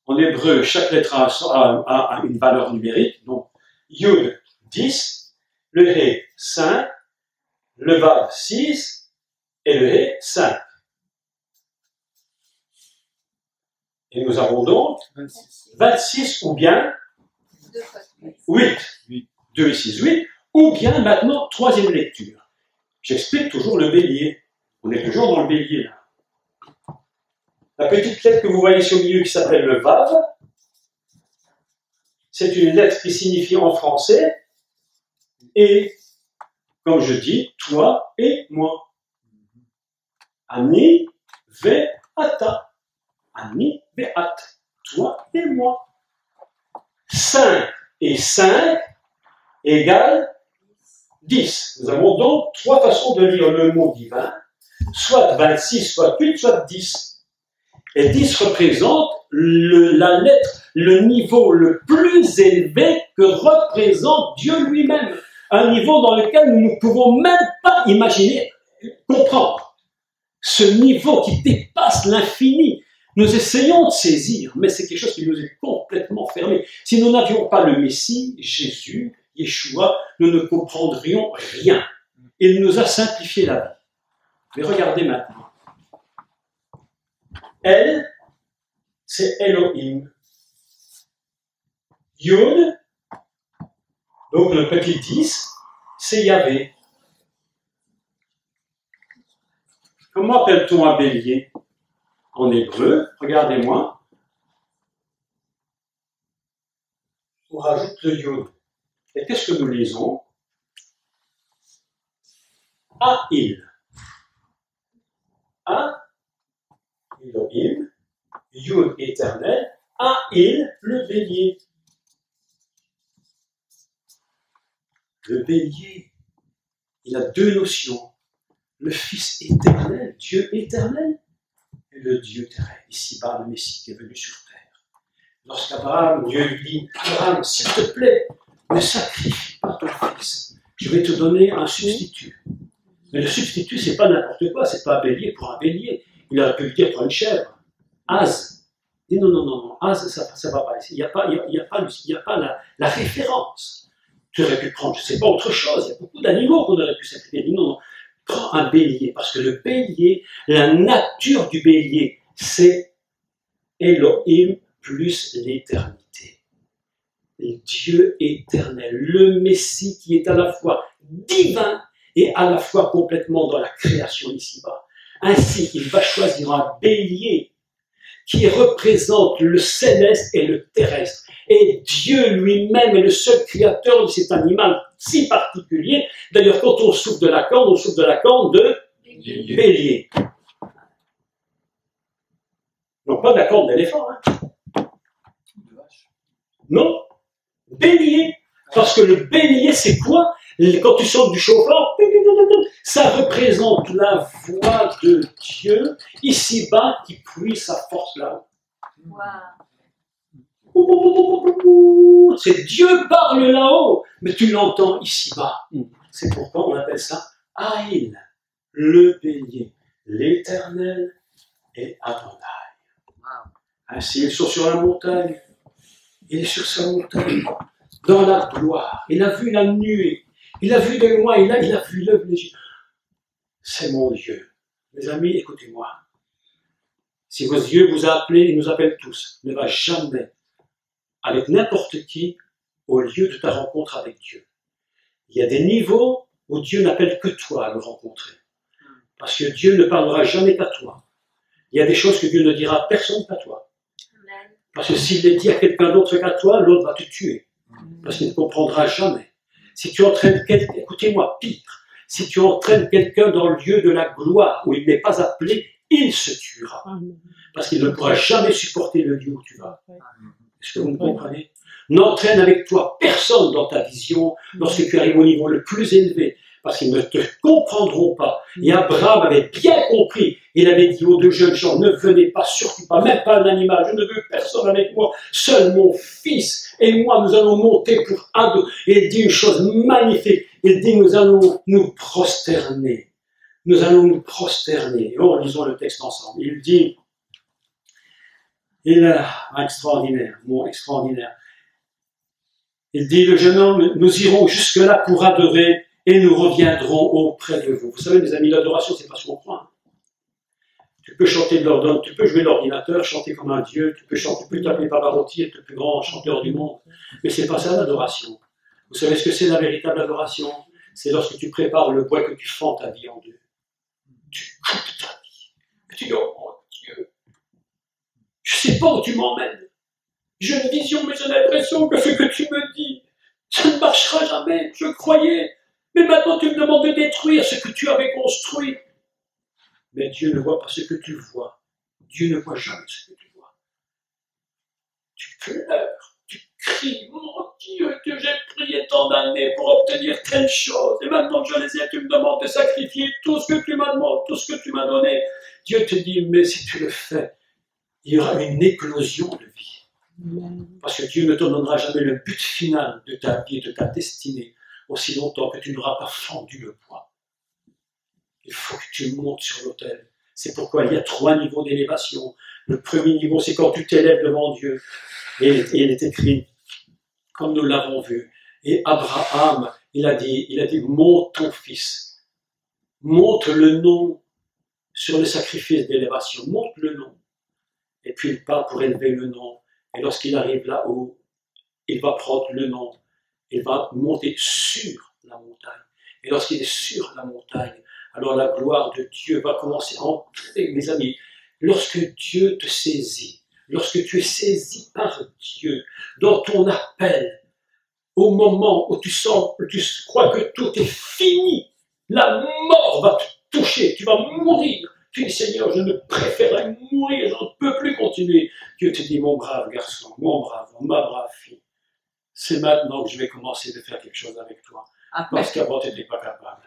En hébreu, chaque lettre a une valeur numérique. Donc, Yud, 10, le He, 5, le Vav, 6, et le He, 5. Et nous avons donc 26. 26 ou bien 2 fois 3. 8. 2 et 6, 8. Ou bien maintenant, troisième lecture. J'explique toujours le bélier. On est toujours dans le bélier là. La petite lettre que vous voyez ici au milieu qui s'appelle le Vav, c'est une lettre qui signifie en français et, comme je dis, toi et moi. Ani ve ata. Ani ve at. Toi et moi. 5 et 5 égale 10. Nous avons donc 3 façons de lire le mot divin, soit 26, soit 8, soit 10. Et 10 représente la lettre, le niveau le plus élevé que représente Dieu lui-même. Un niveau dans lequel nous ne pouvons même pas imaginer, comprendre. Ce niveau qui dépasse l'infini. Nous essayons de saisir, mais c'est quelque chose qui nous est complètement fermé. Si nous n'avions pas le Messie, Jésus, Yeshua, nous ne comprendrions rien. Il nous a simplifié la vie. Mais regardez maintenant. Elle, c'est Elohim. Yud, donc le petit 10, c'est Yahvé. Comment appelle-t-on un bélier en hébreu? Regardez-moi. On rajoute le Yud. Et qu'est-ce que nous lisons? A-il. A, Elohim, Yud éternel, A-il, le bélier. Le bélier, il a deux notions. Le Fils éternel, Dieu éternel, et le Dieu terrestre. Ici-bas, le Messie qui est venu sur terre. Lorsqu'Abraham, Dieu lui dit, Abraham, s'il te plaît, ne sacrifie pas ton fils. Je vais te donner un substitut. Mais le substitut, c'est pas n'importe quoi, c'est pas un bélier pour un bélier. Il aurait pu le dire pour une chèvre. Az. Il dit non, Az, ça va pas. Il n'y a pas la référence. Tu aurais pu prendre, je ne sais pas, autre chose. Il y a beaucoup d'animaux qu'on aurait pu sacrifier. Il dit non, prends un bélier. Parce que le bélier, la nature du bélier, c'est Elohim plus l'éternité. Dieu éternel, le Messie qui est à la fois divin et à la fois complètement dans la création ici-bas. Ainsi, il va choisir un bélier qui représente le céleste et le terrestre. Et Dieu lui-même est le seul créateur de cet animal si particulier. D'ailleurs, quand on souffle de la corne, on souffle de la corne de bélier. Donc pas de la corne d'éléphant. Hein. Non, bélier. Parce que le bélier, c'est quoi? Quand tu sautes du chauffeur, ça représente la voix de Dieu ici-bas qui puise sa force là-haut. Wow. C'est Dieu parle là-haut, mais tu l'entends ici-bas. C'est pourquoi on appelle ça Aïl, le bélier, l'éternel et Adonai. Ainsi, il sort sur la montagne, il est sur sa montagne, dans la gloire. Il a vu la nuée, il a vu de loin, il a vu l'œuvre des yeux. C'est mon Dieu. Mes amis, écoutez-moi. Si vos yeux vous appellent, ils nous appellent tous, ne va jamais avec n'importe qui au lieu de ta rencontre avec Dieu. Il y a des niveaux où Dieu n'appelle que toi à le rencontrer. Parce que Dieu ne parlera jamais qu'à toi. Il y a des choses que Dieu ne dira à personne qu'à toi. Parce que s'il les dit à quelqu'un d'autre qu'à toi, l'autre va te tuer. Parce qu'il ne comprendra jamais. Si tu entraînes quelqu'un, écoutez-moi, pire, si tu entraînes quelqu'un dans le lieu de la gloire où il n'est pas appelé, il se tuera. Parce qu'il ne pourra jamais supporter le lieu où tu vas. Est-ce que vous me comprenez? N'entraîne avec toi personne dans ta vision lorsque tu arrives au niveau le plus élevé, parce qu'ils ne te comprendront pas. Et Abraham avait bien compris. Il avait dit aux deux jeunes gens, ne venez pas, surtout pas, même pas un animal, je ne veux personne avec moi, seul mon fils et moi, nous allons monter pour adorer. Et il dit une chose magnifique, il dit, nous allons nous prosterner. Nous allons nous prosterner. Et oh, lisons le texte ensemble. Il dit, il est extraordinaire, mot extraordinaire. Il dit, le jeune homme, nous irons jusque-là pour adorer et nous reviendrons auprès de vous. Vous savez, mes amis, l'adoration, c'est pas ce qu'on croit. Tu peux chanter de l'ordonne, tu peux jouer de l'ordinateur, chanter comme un dieu, tu peux t'appeler Pavarotti, être le plus grand chanteur du monde. Mais c'est pas ça l'adoration. Vous savez ce que c'est la véritable adoration? C'est lorsque tu prépares le bois que tu fends ta vie en deux. Tu coupes ta vie. Et tu dis, oh mon Dieu, je sais pas où tu m'emmènes. J'ai une vision, mais j'ai l'impression que ce que tu me dis, ça ne marchera jamais. Je croyais. Mais maintenant tu me demandes de détruire ce que tu avais construit. Mais Dieu ne voit pas ce que tu vois. Dieu ne voit jamais ce que tu vois. Tu pleures, tu cries, mon Dieu, que j'ai prié tant d'années pour obtenir telle chose. Et maintenant que je les ai, tu me demandes de sacrifier tout ce que tu m'as demandé, tout ce que tu m'as donné. Dieu te dit, mais si tu le fais, il y aura une éclosion de vie. Parce que Dieu ne te donnera jamais le but final de ta vie et de ta destinée aussi longtemps que tu n'auras pas fendu le bois. Il faut que tu montes sur l'autel. C'est pourquoi il y a 3 niveaux d'élévation. Le premier niveau, c'est quand tu t'élèves devant Dieu. Et il est écrit, comme nous l'avons vu. Et Abraham, il a dit, monte ton fils. Monte le nom sur le sacrifice d'élévation. Monte le nom. Et puis il part pour élever le nom. Et lorsqu'il arrive là-haut, il va prendre le nom. Il va monter sur la montagne. Et lorsqu'il est sur la montagne, alors la gloire de Dieu va commencer à entrer, mes amis. Lorsque Dieu te saisit, lorsque tu es saisi par Dieu, dans ton appel, au moment où tu crois que tout est fini, la mort va te toucher, tu vas mourir. Tu dis, Seigneur, je ne préférerais mourir, je ne peux plus continuer. Dieu te dit, mon brave garçon, ma brave fille, c'est maintenant que je vais commencer de faire quelque chose avec toi. Parce qu'avant, tu n'étais pas capable.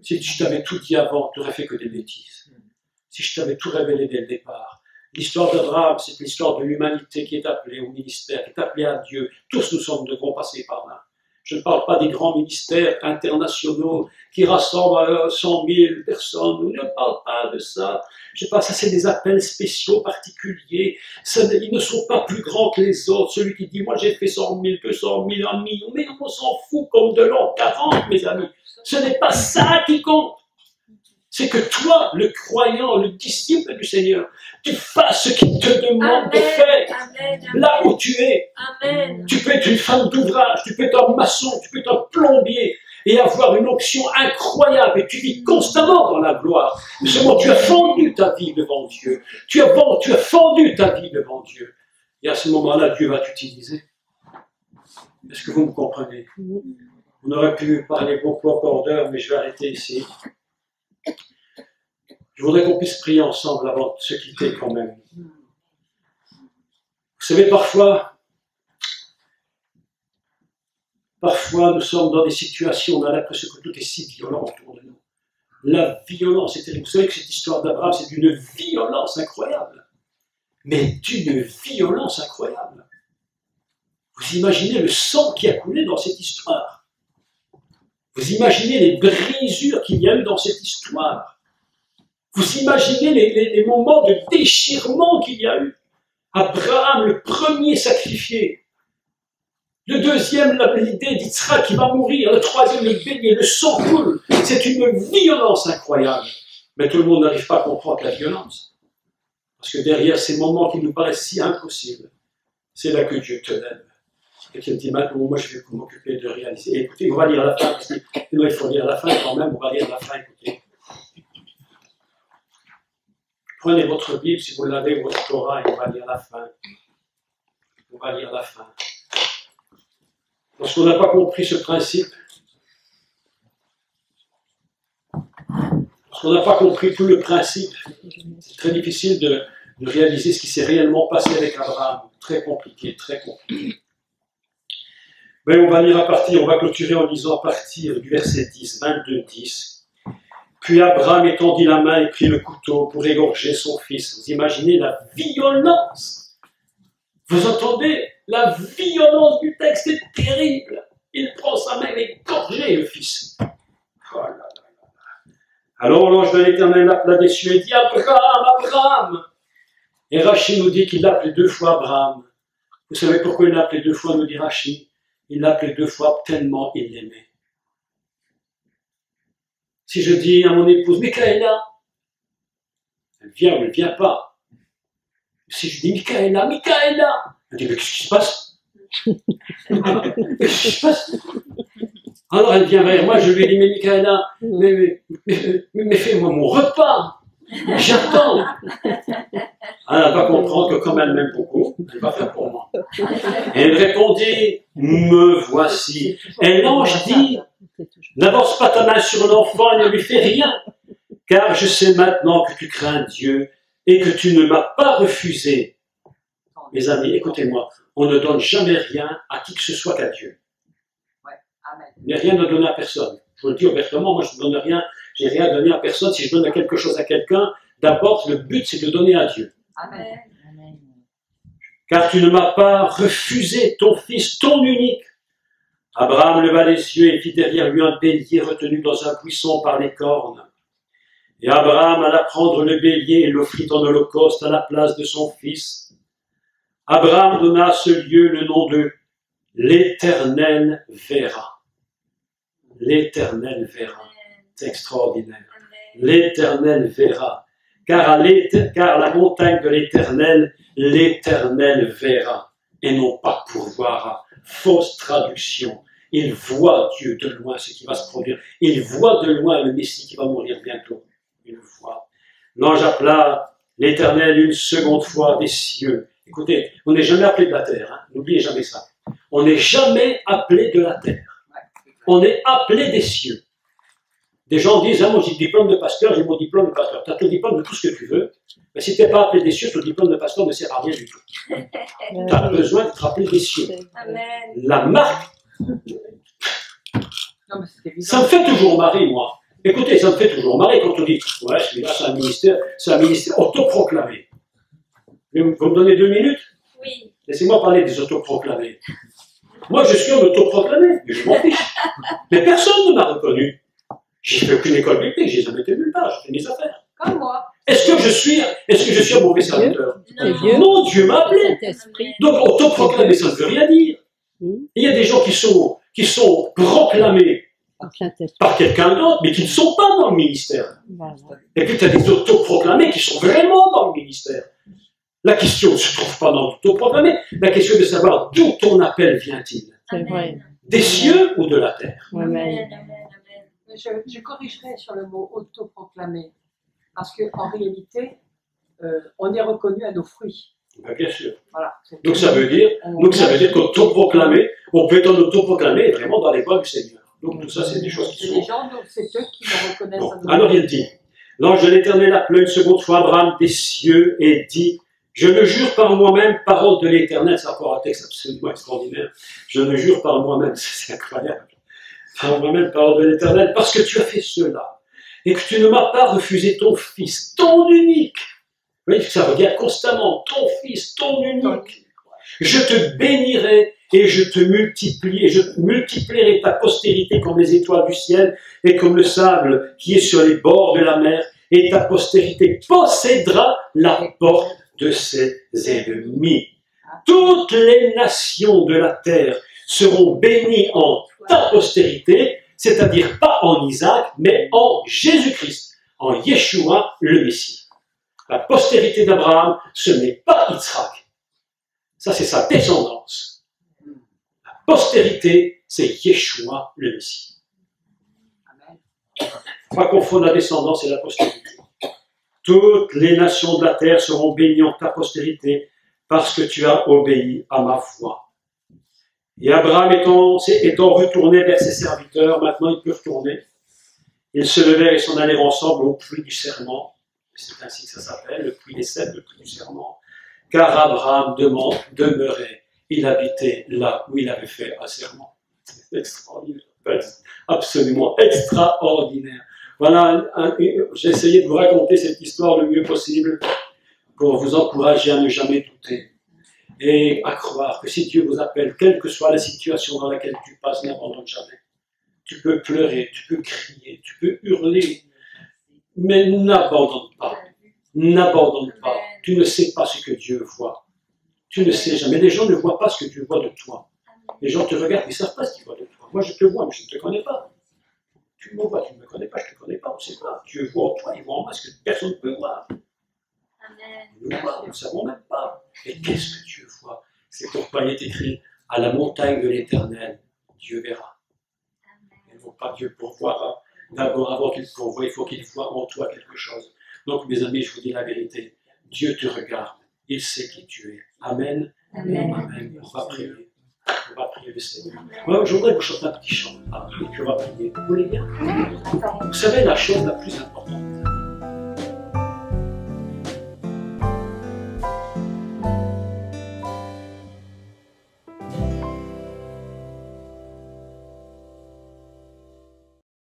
Si je t'avais tout dit avant, tu n'aurais fait que des bêtises. Si je t'avais tout révélé dès le départ. L'histoire d'Abraham, c'est l'histoire de l'humanité qui est appelée au ministère, qui est appelée à Dieu. Tous nous devrons passer par là. Je ne parle pas des grands ministères internationaux qui rassemblent 100 000 personnes. Je ne parle pas de ça. Je parle, ça c'est des appels spéciaux, particuliers. Ils ne sont pas plus grands que les autres. Celui qui dit, moi j'ai fait 100 000, 200 000, 1 million. Mais on s'en fout comme de l'an 40, mes amis. Ce n'est pas ça qui compte. C'est que toi, le croyant, le disciple du Seigneur, tu fasses ce qu'il te demande de faire. Là où tu es. Amen. Tu peux être une femme d'ouvrage, tu peux être un maçon, tu peux être un plombier et avoir une onction incroyable et tu vis constamment dans la gloire. Mais seulement tu as fendu ta vie devant Dieu. Tu as fendu ta vie devant Dieu. Et à ce moment-là, Dieu va t'utiliser. Est-ce que vous me comprenez? On aurait pu parler beaucoup encore d'heures, mais je vais arrêter ici. Je voudrais qu'on puisse prier ensemble avant de se quitter quand même. Vous savez, parfois, nous sommes dans des situations, on a l'impression que tout est si violent autour de nous. La violence est terrible. Vous savez que cette histoire d'Abraham, c'est d'une violence incroyable. Mais d'une violence incroyable. Vous imaginez le sang qui a coulé dans cette histoire. Vous imaginez les brisures qu'il y a eu dans cette histoire. Vous imaginez les moments de déchirement qu'il y a eu. Abraham, le premier sacrifié. Le deuxième, l'idée d'Yitzhak qui va mourir. Le troisième, le bélier, le sang coule. C'est une violence incroyable. Mais tout le monde n'arrive pas à comprendre la violence. Parce que derrière ces moments qui nous paraissent si impossibles, c'est là que Dieu te lève. Et qu'il dit, maintenant, moi je vais m'occuper de réaliser. Et écoutez, on va lire la fin, parce que sinon il faut lire la fin quand même, on va lire la fin, écoutez. Prenez votre Bible, si vous l'avez, votre Torah, et on va lire la fin. On va lire la fin. Lorsqu'on n'a pas compris ce principe, lorsqu'on n'a pas compris tout le principe, c'est très difficile de réaliser ce qui s'est réellement passé avec Abraham. Très compliqué, très compliqué. Mais on va lire on va clôturer en lisant à partir du verset 10, 22, 10. Puis Abraham étendit la main et prit le couteau pour égorger son fils. Vous imaginez la violence. Vous entendez? La violence du texte est terrible. Il prend sa main et égorger le fils. Oh là là là. Alors l'ange de l'Éternel appela des cieux et dit, Abraham, Abraham. Et Rachid nous dit qu'il l'appelait 2 fois Abraham. Vous savez pourquoi il l'appelait 2 fois, nous dit Rachid? Il l'appelait 2 fois tellement il l'aimait. Si je dis à mon épouse, Michaela, Elle vient ou elle ne vient pas. Si je dis Michaela, Michaela, elle dit mais qu'est-ce qui se passe? Qu'est-ce qui se passe? Alors elle vient vers moi, je lui dis mais Michaela, mais fais-moi mon repas. J'attends. Elle va comprendre que comme elle m'aime beaucoup, elle va faire pour moi. Et elle répondit, me voici. Et l'ange dit, n'avance pas ta main sur l'enfant et ne lui fais rien, car je sais maintenant que tu crains Dieu et que tu ne m'as pas refusé. Mes amis, écoutez-moi, on ne donne jamais rien à qui que ce soit qu'à Dieu. Mais rien ne donne à personne. Je vous le dis ouvertement, moi je ne donne rien, j'ai rien à donner à personne. Si je donne quelque chose à quelqu'un, d'abord le but c'est de donner à Dieu. Amen. Car tu ne m'as pas refusé ton fils, ton unique. Abraham leva les yeux et vit derrière lui un bélier retenu dans un buisson par les cornes. Et Abraham alla prendre le bélier et l'offrit en holocauste à la place de son fils. Abraham donna à ce lieu le nom de l'Éternel verra. L'Éternel verra. C'est extraordinaire. L'Éternel verra. Car la montagne de l'Éternel, l'Éternel verra. Et non pas pourvoira. Fausse traduction. Il voit Dieu de loin, ce qui va se produire. Il voit de loin le Messie qui va mourir bientôt. Il le voit. L'ange appela l'Éternel une seconde fois des cieux. Écoutez, on n'est jamais appelé de la terre. Hein. N'oubliez jamais ça. On n'est jamais appelé de la terre. On est appelé des cieux. Des gens disent, ah, moi j'ai le diplôme de pasteur, j'ai mon diplôme de pasteur. Tu as ton diplôme de tout ce que tu veux, mais si tu n'es pas appelé des cieux, ton diplôme de pasteur ne sert à rien du tout. Tu as besoin d'être appelé des cieux. Amen. La marque, ça me fait toujours marrer, moi. Écoutez, ça me fait toujours marrer quand on dit, ouais, celui-là c'est un ministère autoproclamé. Vous me donnez 2 minutes? Oui. Laissez-moi parler des autoproclamés. Moi, je suis un autoproclamé, mais je m'en fiche. Mais personne ne m'a reconnu. J'ai fait aucune école biblique, j'ai jamais été nulle part, j'ai fait mes affaires. Comme moi. Est-ce que je suis un mauvais serviteur? Non. Non, Dieu m'a appelé. Donc, autoproclamé, ça ne veut rien dire. Il y a des gens qui sont proclamés par quelqu'un d'autre, mais qui ne sont pas dans le ministère. Et puis, tu as des autoproclamés qui sont vraiment dans le ministère. La question ne se trouve pas dans l'autoproclamé, la question est de savoir d'où ton appel vient-il. C'est vrai. Des cieux ou de la terre? Amen. Je corrigerai sur le mot autoproclamé, parce qu'en réalité, on est reconnu à nos fruits. Ben, bien sûr. Voilà. Donc ça veut dire qu'autoproclamé, on peut être en autoproclamé vraiment dans les voies du Seigneur. Donc tout ça, c'est des choses qui C'est sont... les gens, donc c'est eux qui le reconnaissent Bon. à nos Alors il dit, l'ange de l'Éternel appela une seconde fois Abraham des cieux et dit, je le jure par moi-même, parole de l'Éternel, c'est encore un texte absolument extraordinaire, je le jure par moi-même, c'est incroyable, par moi-même, parole de l'Éternel, parce que tu as fait cela, et que tu ne m'as pas refusé ton fils, ton unique. Vous voyez que ça revient constamment, ton fils, ton unique. Je te bénirai et je te multiplierai ta postérité comme les étoiles du ciel et comme le sable qui est sur les bords de la mer, et ta postérité possédera la porte de ses ennemis. Toutes les nations de la terre seront bénies en ta postérité, c'est-à-dire pas en Isaac, mais en Jésus-Christ, en Yeshua le Messie. La postérité d'Abraham, ce n'est pas Yitzhak. Ça, c'est sa descendance. La postérité, c'est Yeshua le Messie. Il ne faut pas confondre la descendance et la postérité. Toutes les nations de la terre seront bénies en ta postérité parce que tu as obéi à ma voix. Et Abraham étant retourné vers ses serviteurs, maintenant il peut retourner, ils se levèrent et s'en allèrent ensemble au puits du serment. C'est ainsi que ça s'appelle, le puits des sept, le puits du serment. Car Abraham demeurait, il habitait là où il avait fait un serment. C'est extraordinaire, absolument extraordinaire. Voilà, j'ai essayé de vous raconter cette histoire le mieux possible pour vous encourager à ne jamais douter et à croire que si Dieu vous appelle, quelle que soit la situation dans laquelle tu passes, n'abandonne jamais. Tu peux pleurer, tu peux crier, tu peux hurler, mais n'abandonne pas. N'abandonne pas. Tu ne sais pas ce que Dieu voit. Tu ne sais jamais. Les gens ne voient pas ce que Dieu voit de toi. Les gens te regardent, ils ne savent pas ce qu'ils voient de toi. Moi, je te vois, mais je ne te connais pas. Tu me vois, tu ne me connais pas, je ne te connais pas, on ne sait pas. Dieu voit en toi, il voit en moi ce que personne ne peut voir. Nous, nous ne savons même pas. Et qu'est-ce que Dieu voit? C'est pourquoi il est écrit à la montagne de l'Éternel, Dieu verra. Et non pas Dieu pourvoira. D'abord, avant qu'il pourvoie, il faut qu'il voie en toi quelque chose. Donc, mes amis, je vous dis la vérité. Dieu te regarde. Il sait qui tu es. Amen. Amen. Amen. On va prier. On va prier le Seigneur. Moi, je voudrais vous chanter un petit chant. Et puis on va prier. Vous voulez bien? Vous savez, la chose la plus importante,